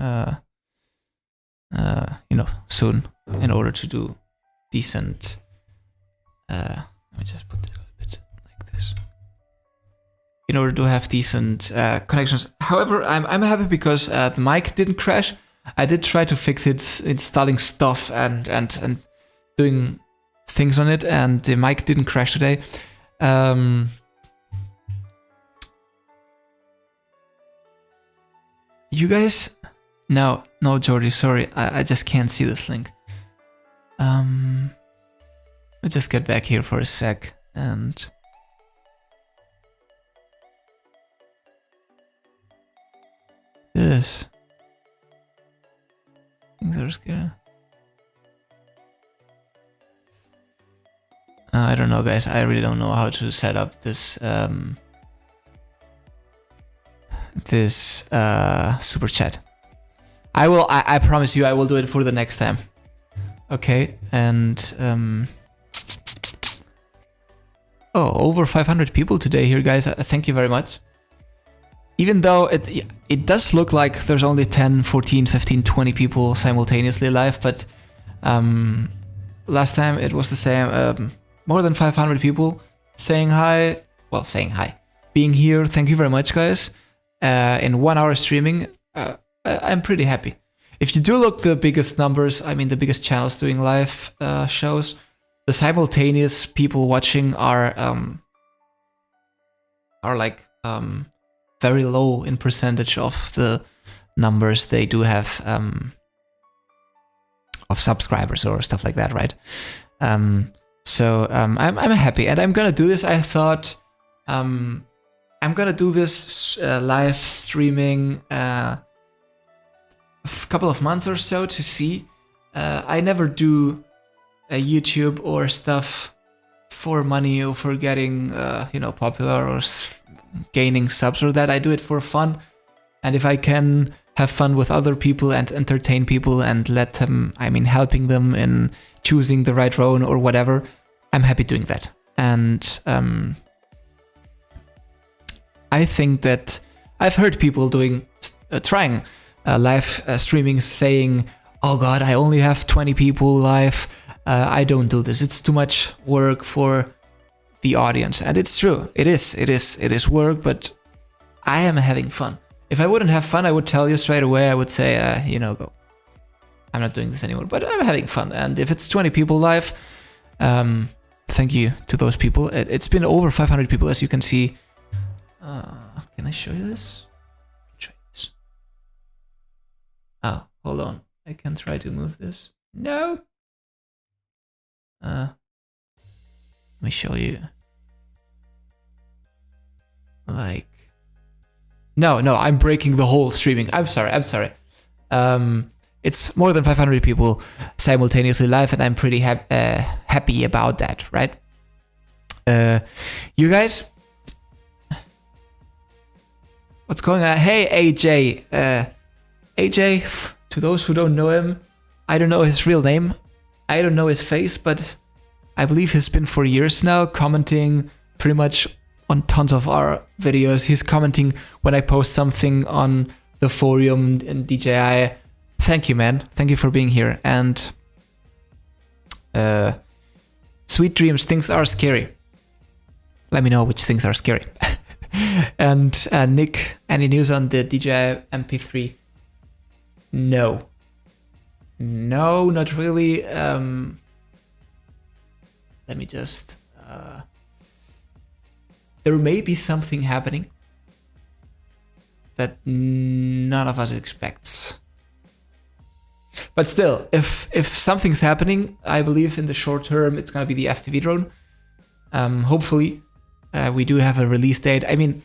soon in order to do decent let me just put it a bit like this. In order to have decent connections. However, I'm happy because the mic didn't crash. I did try to fix it, installing stuff and doing things on it, and the mic didn't crash today. You guys? No, Jordy, sorry. I just can't see this link. Let's just get back here for a sec and... This. Things are scary. I don't know, guys. I really don't know how to set up this super chat. I promise you I will do it for the next time. Okay, and over 500 people today here, guys. Thank you very much. Even though it does look like there's only 10, 14, 15, 20 people simultaneously live, but last time it was the same. More than 500 people saying hi. Well, saying hi. Being here. Thank you very much, guys. In 1 hour streaming, I'm pretty happy. If you do look the biggest numbers, I mean the biggest channels doing live shows, the simultaneous people watching are like very low in percentage of the numbers they do have of subscribers or stuff like that, right? So I'm happy, and I'm gonna do this. I thought I'm gonna do this live streaming a couple of months or so to see. I never do a YouTube or stuff for money or for getting popular or gaining subs or that. I do it for fun, and if I can have fun with other people and entertain people and let them, helping them in choosing the right drone or whatever, I'm happy doing that. And I think that I've heard people trying live streaming saying, oh god, I only have 20 people live, I don't do this, it's too much work for the audience. And it's true, it is work, but I am having fun. If I wouldn't have fun, I would tell you straight away. I would say, go. I'm not doing this anymore, but I'm having fun. And if it's 20 people live, thank you to those people. It's been over 500 people, as you can see. Can I show you this? Oh, hold on. I can try to move this. No. Let me show you. Like. No, I'm breaking the whole streaming. I'm sorry. It's more than 500 people simultaneously live, and I'm pretty happy about that, right? You guys? What's going on? Hey, AJ. AJ, to those who don't know him, I don't know his real name. I don't know his face, but I believe he's been for years now commenting pretty much on tons of our videos. He's commenting when I post something on the forum and DJI. Thank you, man. Thank you for being here. And sweet dreams. Things are scary. Let me know which things are scary. And Nick, any news on the DJI MP3? No, not really. Let me just... there may be something happening that none of us expects. But still, if something's happening, I believe in the short term it's gonna be the FPV drone. Hopefully, We do have a release date. I mean,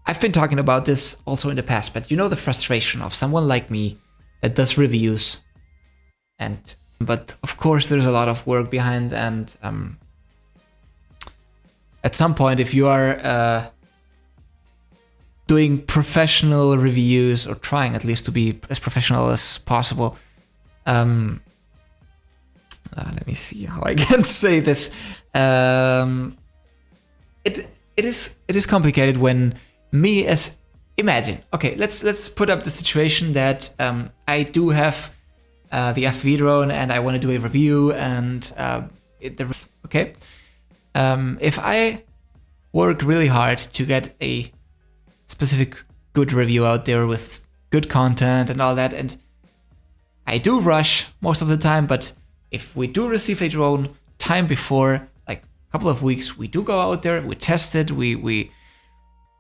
I've been talking about this also in the past, but you know the frustration of someone like me that does reviews, but of course there's a lot of work behind, and at some point, if you are doing professional reviews, or trying at least to be as professional as possible, let me see how I can say this. It is complicated when me as imagine. Okay, let's put up the situation that I do have the FPV drone and I want to do a review, and okay. If I work really hard to get a specific good review out there with good content and all that, and I do rush most of the time, but if we do receive a drone time before, like a couple of weeks, we do go out there, we test it,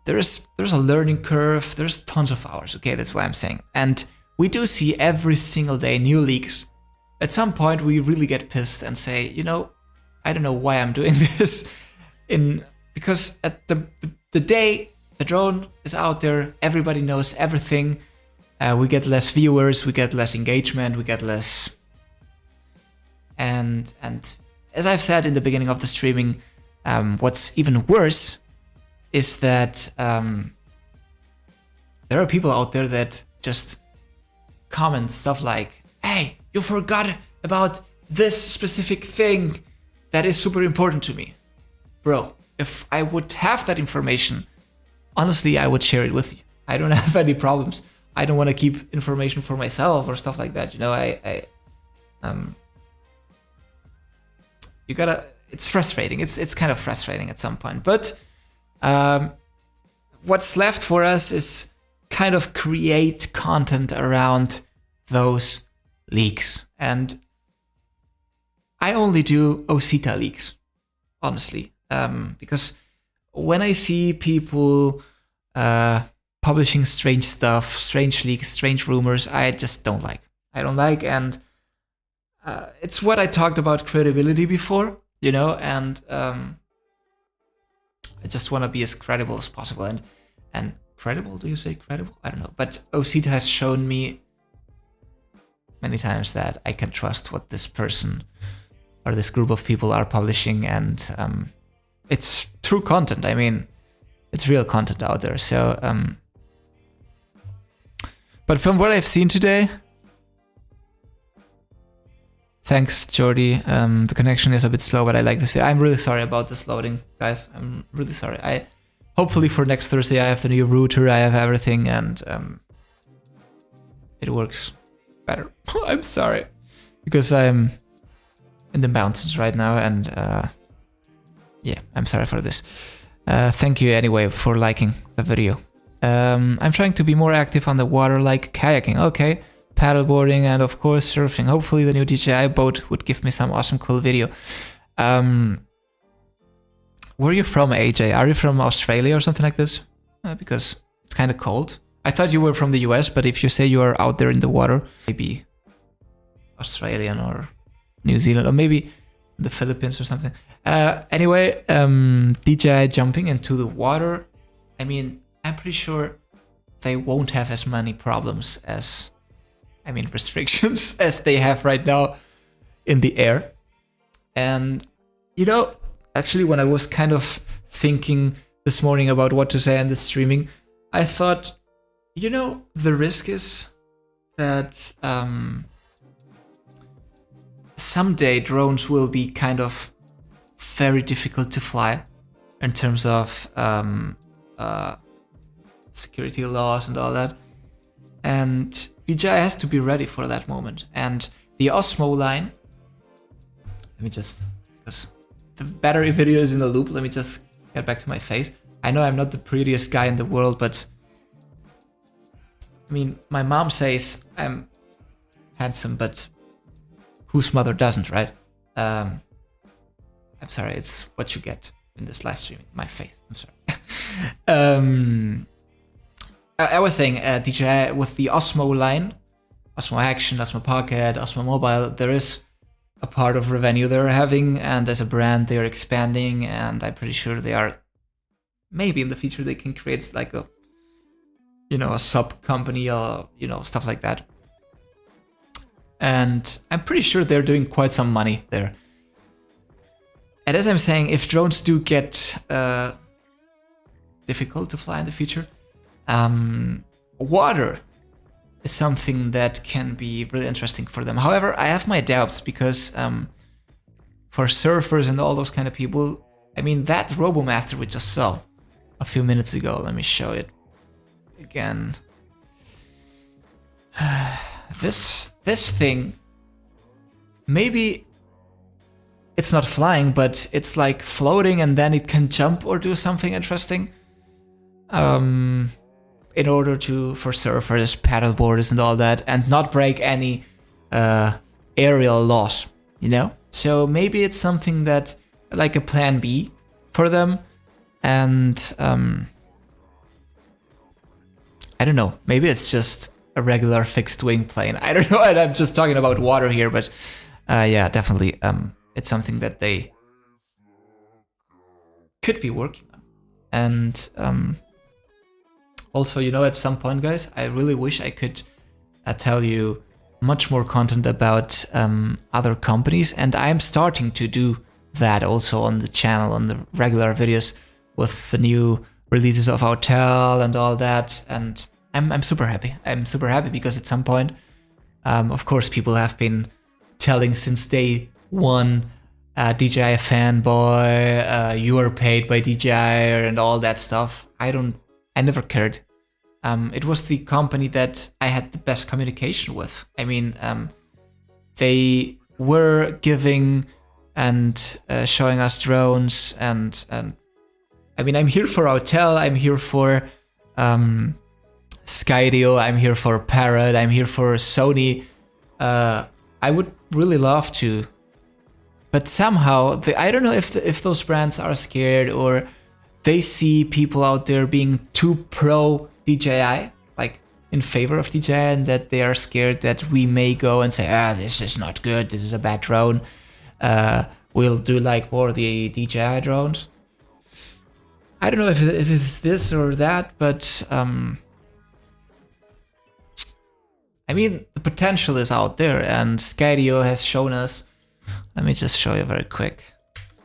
there's a learning curve, there's tons of hours, okay, that's what I'm saying. And we do see every single day new leaks. At some point we really get pissed and say, you know, I don't know why I'm doing this, because at the day the drone is out there, everybody knows everything. We get less viewers, we get less engagement, we get less. And as I've said in the beginning of the streaming, what's even worse is that there are people out there that just comment stuff like, "Hey, you forgot about this specific thing that is super important to me." Bro, if I would have that information, honestly, I would share it with you. I don't have any problems. I don't want to keep information for myself or stuff like that. You know, you gotta. It's frustrating. It's kind of frustrating at some point. But what's left for us is kind of create content around those leaks. And I only do OSITA leaks, honestly, because when I see people publishing strange stuff, strange leaks, strange rumors, I just don't like. I don't like, and it's what I talked about credibility before, you know, and I just want to be as credible as possible. And credible? Do you say credible? I don't know. But OSITA has shown me many times that I can trust what this person or this group of people are publishing, and it's true content. I mean, it's real content out there. So, but from what I've seen today, thanks, Jordy. The connection is a bit slow, but I like this. I'm really sorry about this loading, guys. I'm really sorry. Hopefully for next Thursday I have the new router, I have everything, and it works better. I'm sorry, because I'm in the mountains right now, and yeah, I'm sorry for this. Thank you anyway for liking the video. I'm trying to be more active on the water, like kayaking. Okay. Paddleboarding, and of course surfing. Hopefully the new DJI boat would give me some awesome cool video. Where are you from, AJ? Are you from Australia or something like this? Because it's kind of cold. I thought you were from the US, but if you say you are out there in the water, maybe Australian or New Zealand, or maybe the Philippines or something. Anyway, DJI jumping into the water. I mean, I'm pretty sure they won't have as many problems as, I mean, restrictions as they have right now in the air. And, you know, actually when I was kind of thinking this morning about what to say in the streaming, I thought, you know, the risk is that someday drones will be kind of very difficult to fly in terms of security laws and all that. And DJI has to be ready for that moment. And the Osmo line, let me just, because the battery video is in the loop, let me just get back to my face. I know I'm not the prettiest guy in the world, but I mean, my mom says I'm handsome, but whose mother doesn't, right? I'm sorry, it's what you get in this live streaming. My face, I'm sorry. I was saying DJI with the Osmo line, Osmo Action, Osmo Pocket, Osmo Mobile, there is a part of revenue they're having, and as a brand they're expanding, and I'm pretty sure they are, maybe in the future they can create like a, you know, a sub company or, you know, stuff like that. And I'm pretty sure they're doing quite some money there. And as I'm saying, if drones do get difficult to fly in the future, water is something that can be really interesting for them. However, I have my doubts because for surfers and all those kind of people, I mean, that RoboMaster we just saw a few minutes ago, let me show it again. This thing, maybe it's not flying, but it's like floating and then it can jump or do something interesting. In order for surfers, paddleboarders and all that, and not break any aerial laws, you know? So maybe it's something that, like a plan B for them, and I don't know, maybe it's just a regular fixed wing plane. I don't know, and I'm just talking about water here, but yeah, definitely it's something that they could be working on. And also, you know, at some point, guys, I really wish I could tell you much more content about other companies, and I'm starting to do that also on the channel, on the regular videos with the new releases of Hotel and all that, and I'm super happy. I'm super happy because at some point, of course, people have been telling since day one, DJI fanboy, you are paid by DJI and all that stuff. I never cared. It was the company that I had the best communication with. I mean, they were giving and showing us drones, and I mean, I'm here for Hotel, I'm here for Skydio, I'm here for Parrot, I'm here for Sony. I would really love to, but somehow I don't know if those brands are scared or they see people out there being too pro DJI, like in favor of DJI, and that they are scared that we may go and say, this is not good, this is a bad drone. We'll do like more the DJI drones. I don't know if it's this or that, but I mean, the potential is out there, and Skydio has shown us. Let me just show you very quick.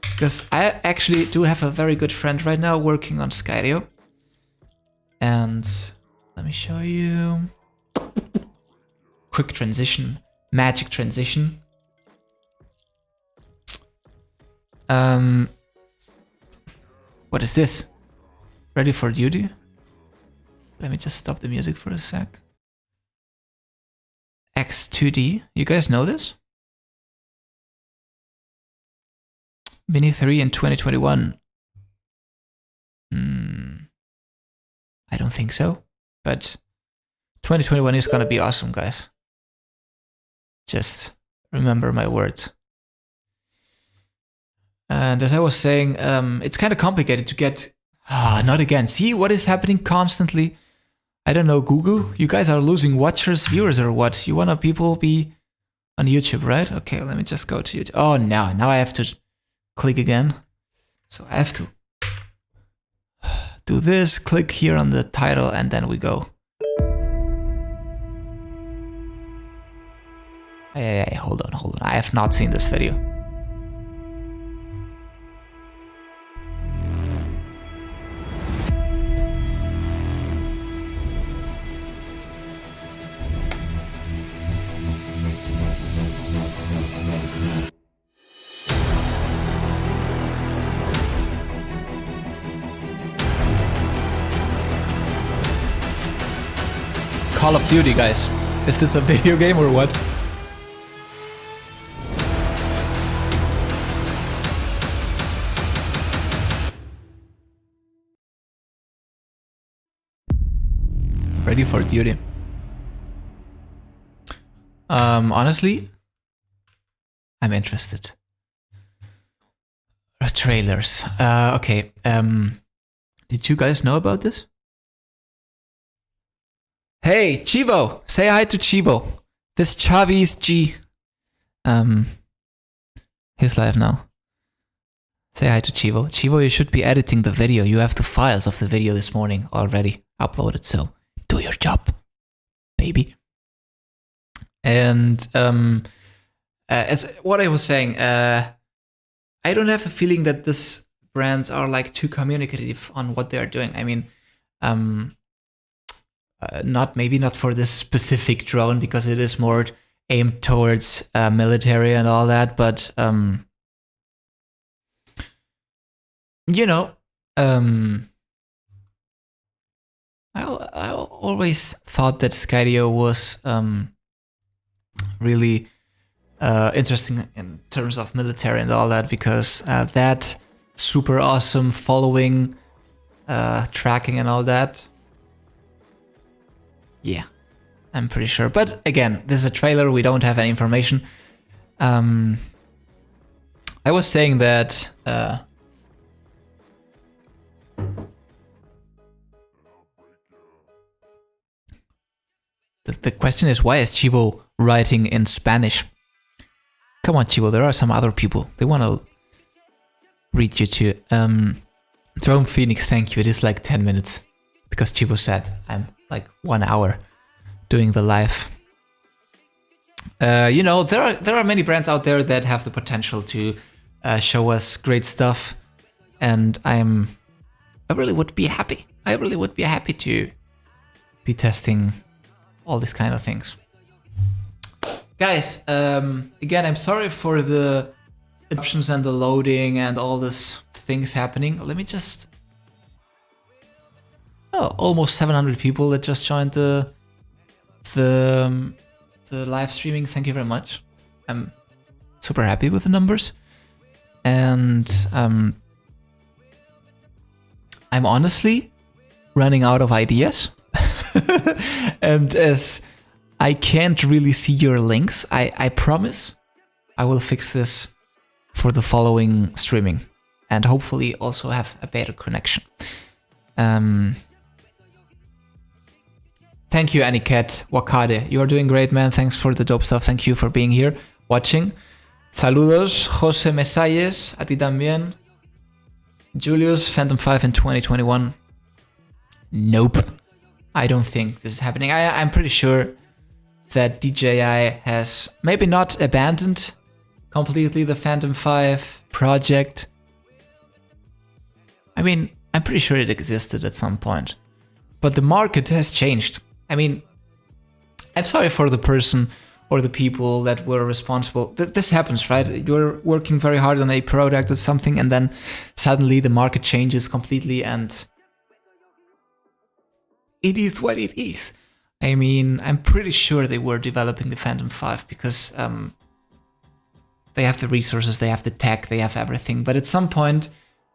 Because I actually do have a very good friend right now working on Skydio. And let me show you. Quick transition. Magic transition. What is this? Ready for duty? Let me just stop the music for a sec. X2D. You guys know this? Mini 3 in 2021. I don't think so, but 2021 is gonna be awesome, guys. Just remember my words. And as I was saying, it's kind of complicated to get... not again. See what is happening constantly? I don't know, Google? You guys are losing watchers, viewers, or what? You wanna people be on YouTube, right? Okay, let me just go to YouTube. Oh, now I have to click again. So I have to do this, click here on the title, and then we go. Hey, hold on. I have not seen this video. Call of Duty, guys. Is this a video game or what? Ready for duty. Honestly, I'm interested. Trailers. Okay. Did you guys know about this? Hey, Chivo! Say hi to Chivo. This Chavis G. He's live now. Say hi to Chivo. Chivo, you should be editing the video. You have the files of the video this morning already uploaded, so do your job, baby. And as what I was saying, I don't have the feeling that these brands are like too communicative on what they are doing. I mean, maybe not for this specific drone because it is more aimed towards military and all that, but you know, I always thought that Skydio was really interesting in terms of military and all that, because that super awesome following, tracking and all that. Yeah, I'm pretty sure. But again, this is a trailer. We don't have any information. I was saying that the question is, why is Chivo writing in Spanish? Come on, Chivo, there are some other people. They want to read you too. Drone Phoenix, thank you. It is like 10 minutes. Because Chivo said I'm like 1 hour doing the live. You know, there are many brands out there that have the potential to show us great stuff. And I really would be happy. I really would be happy to be testing all these kind of things. Guys, again, I'm sorry for the options and the loading and all these things happening. Let me just... Oh, almost 700 people that just joined the live streaming. Thank you very much. I'm super happy with the numbers. And I'm honestly running out of ideas. And as I can't really see your links, I promise I will fix this for the following streaming and hopefully also have a better connection. Thank you, Aniket Wakade. You're doing great, man. Thanks for the dope stuff. Thank you for being here, watching. Saludos, José Mesalles. A ti también. Julius, Phantom 5 in 2021. Nope. I don't think this is happening. I'm pretty sure that DJI has maybe not abandoned completely the Phantom 5 project. I mean, I'm pretty sure it existed at some point. But the market has changed. I mean, I'm sorry for the person or the people that were responsible. This happens, right? You're working very hard on a product or something, and then suddenly the market changes completely, and it is what it is. I mean, I'm pretty sure they were developing the Phantom 5 because they have the resources, they have the tech, they have everything. But at some point,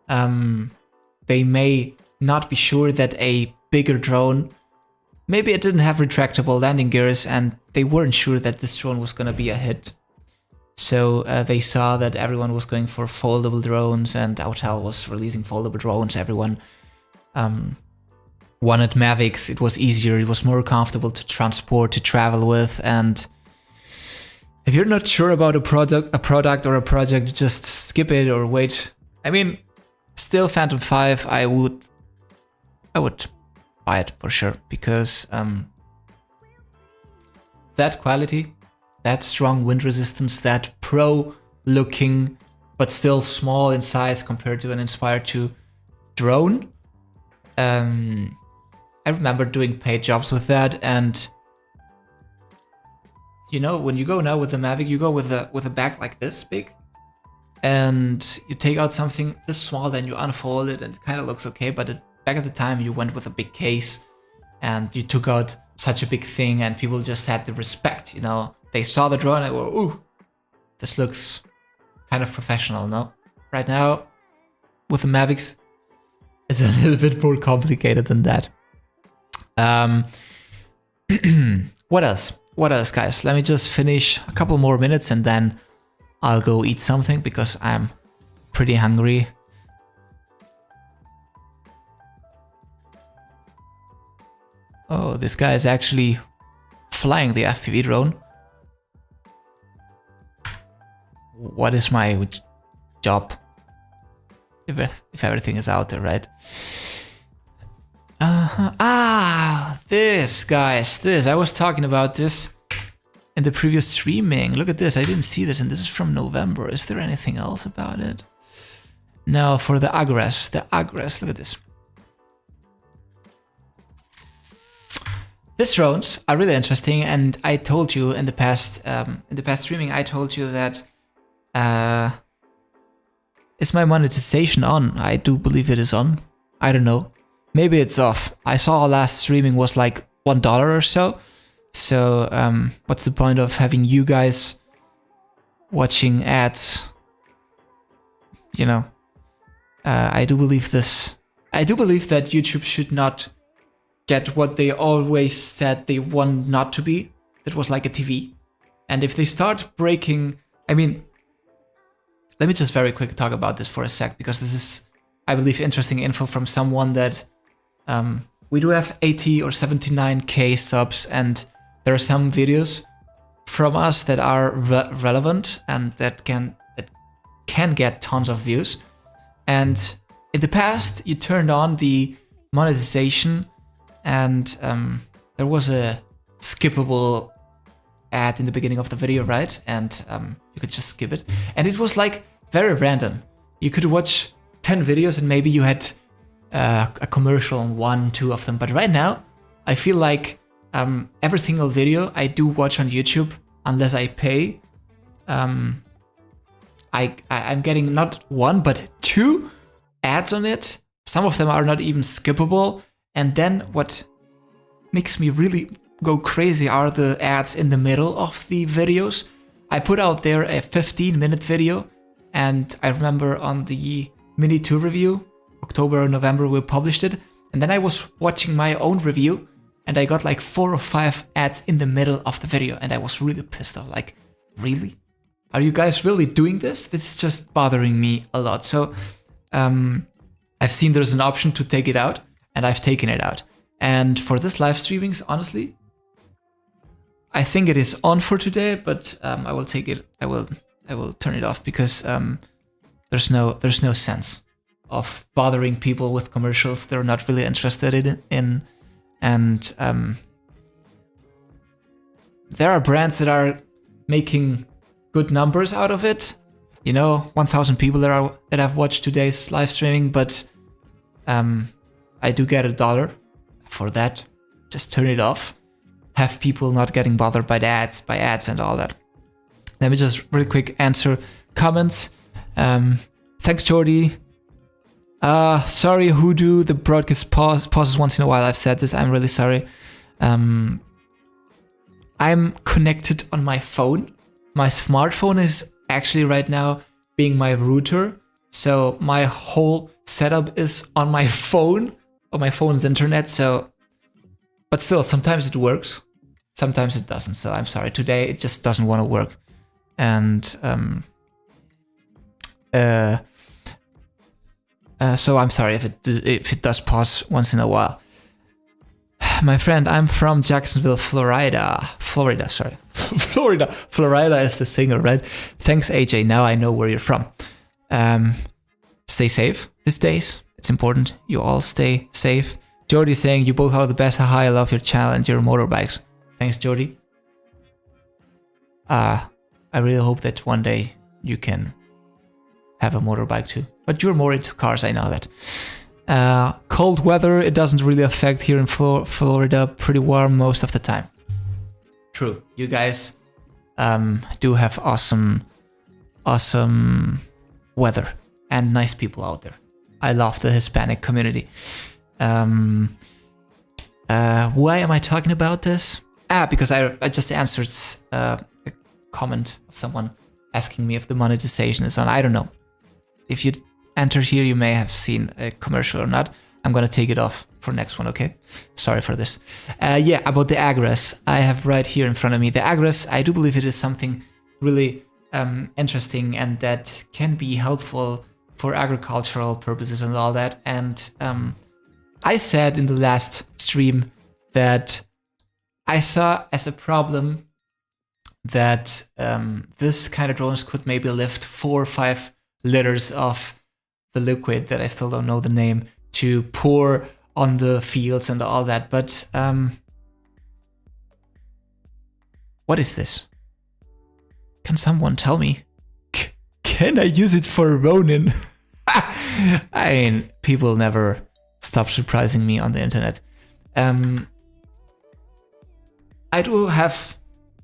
they may not be sure that a bigger drone, maybe it didn't have retractable landing gears, and they weren't sure that this drone was going to be a hit. So they saw that everyone was going for foldable drones, and Autel was releasing foldable drones. Everyone wanted Mavics. It was easier, it was more comfortable to transport, to travel with. And if you're not sure about a product or a project, just skip it or wait. I mean, still Phantom 5, I would buy it for sure, because that quality, that strong wind resistance, that pro looking but still small in size compared to an Inspire 2 drone. I remember doing paid jobs with that, and you know, when you go now with the Mavic, you go with a bag like this big, and you take out something this small, then you unfold it, and it kind of looks okay. But back at the time, you went with a big case, and you took out such a big thing, and people just had the respect. You know, they saw the drone and were, ooh, this looks kind of professional. No, right now with the Mavics, it's a little bit more complicated than that. What else? What else, guys? Let me just finish a couple more minutes and then I'll go eat something because I'm pretty hungry. Oh, this guy is actually flying the FPV drone. what is my job if everything is out there, right? This, guys, this. I was talking about this in the previous streaming. Look at this. I didn't see this, and this is from November. Is there anything else about it? No, for the Agres. The Agres. Look at this. These drones are really interesting, and I told you in the past streaming, I told you that is my monetization on? I do believe it is on. I don't know. Maybe it's off. I saw last streaming was like $1 or so. So what's the point of having you guys watching ads? You know, I do believe this. I do believe that YouTube should not get what they always said they want not to be. That was like a TV. And if they start breaking, I mean, let me just very quick talk about this for a sec, because this is, I believe, interesting info from someone that we do have 80 or 79k subs, and there are some videos from us that are relevant and that can get tons of views. And in the past, you turned on the monetization, and there was a skippable ad in the beginning of the video, right? And you could just skip it, and it was like very random. You could watch 10 videos and maybe you had a commercial on 1-2 of them. But right now, I feel like every single video I do watch on YouTube, unless I pay, I'm getting not 1 but 2 ads on it. Some of them are not even skippable. And then what makes me really go crazy are the ads in the middle of the videos. I put out there a 15-minute video, and I remember on the Mini 2 review, October or November, we published it, and then I was watching my own review, and I got like 4 or 5 ads in the middle of the video, and I was really pissed off. Like, really? Are you guys really doing this? This is just bothering me a lot. So I've seen there's an option to take it out, and I've taken it out. And for this live streamings, honestly, I think it is on for today, but I will take it. I will turn it off, because there's no sense of bothering people with commercials they're not really interested in. And there are brands that are making good numbers out of it. You know, 1,000 people that have watched today's live streaming, but I do get $1 for that. Just turn it off. Have people not getting bothered by ads and all that. Let me just really quick answer comments. Thanks, Jordy. Sorry, Hoodoo. The broadcast pauses once in a while. I've said this. I'm really sorry. I'm connected on my phone. My smartphone is actually right now being my router. So my whole setup is on my phone, on my phone's internet. So, but still, sometimes it works, sometimes it doesn't. So I'm sorry. Today it just doesn't want to work. And so I'm sorry if it does pause once in a while. My friend, I'm from Jacksonville, Florida. Florida is the singer, right? Thanks, AJ. Now I know where you're from. Stay safe these days. It's important. You all stay safe. Jody saying you both are the best. Hi, I love your channel and your motorbikes. Thanks, Jody. I really hope that one day you can have a motorbike too. But you're more into cars, I know that. Cold weather, it doesn't really affect here in Florida. Pretty warm most of the time. True. You guys do have awesome weather and nice people out there. I love the Hispanic community. Why am I talking about this? Because I just answered a comment of someone asking me if the monetization is on. I don't know. If you entered here, you may have seen a commercial or not. I'm gonna take it off for next one, okay? Sorry for this. Yeah, about the Agres. I have right here in front of me the Agres. I do believe it is something really interesting and that can be helpful for agricultural purposes and all that. And I said in the last stream that I saw as a problem that this kind of drones could maybe lift 4 or 5 liters of the liquid that I still don't know the name to pour on the fields and all that. But what is this? Can someone tell me? Can I use it for Ronin? I mean, people never stop surprising me on the internet. I do have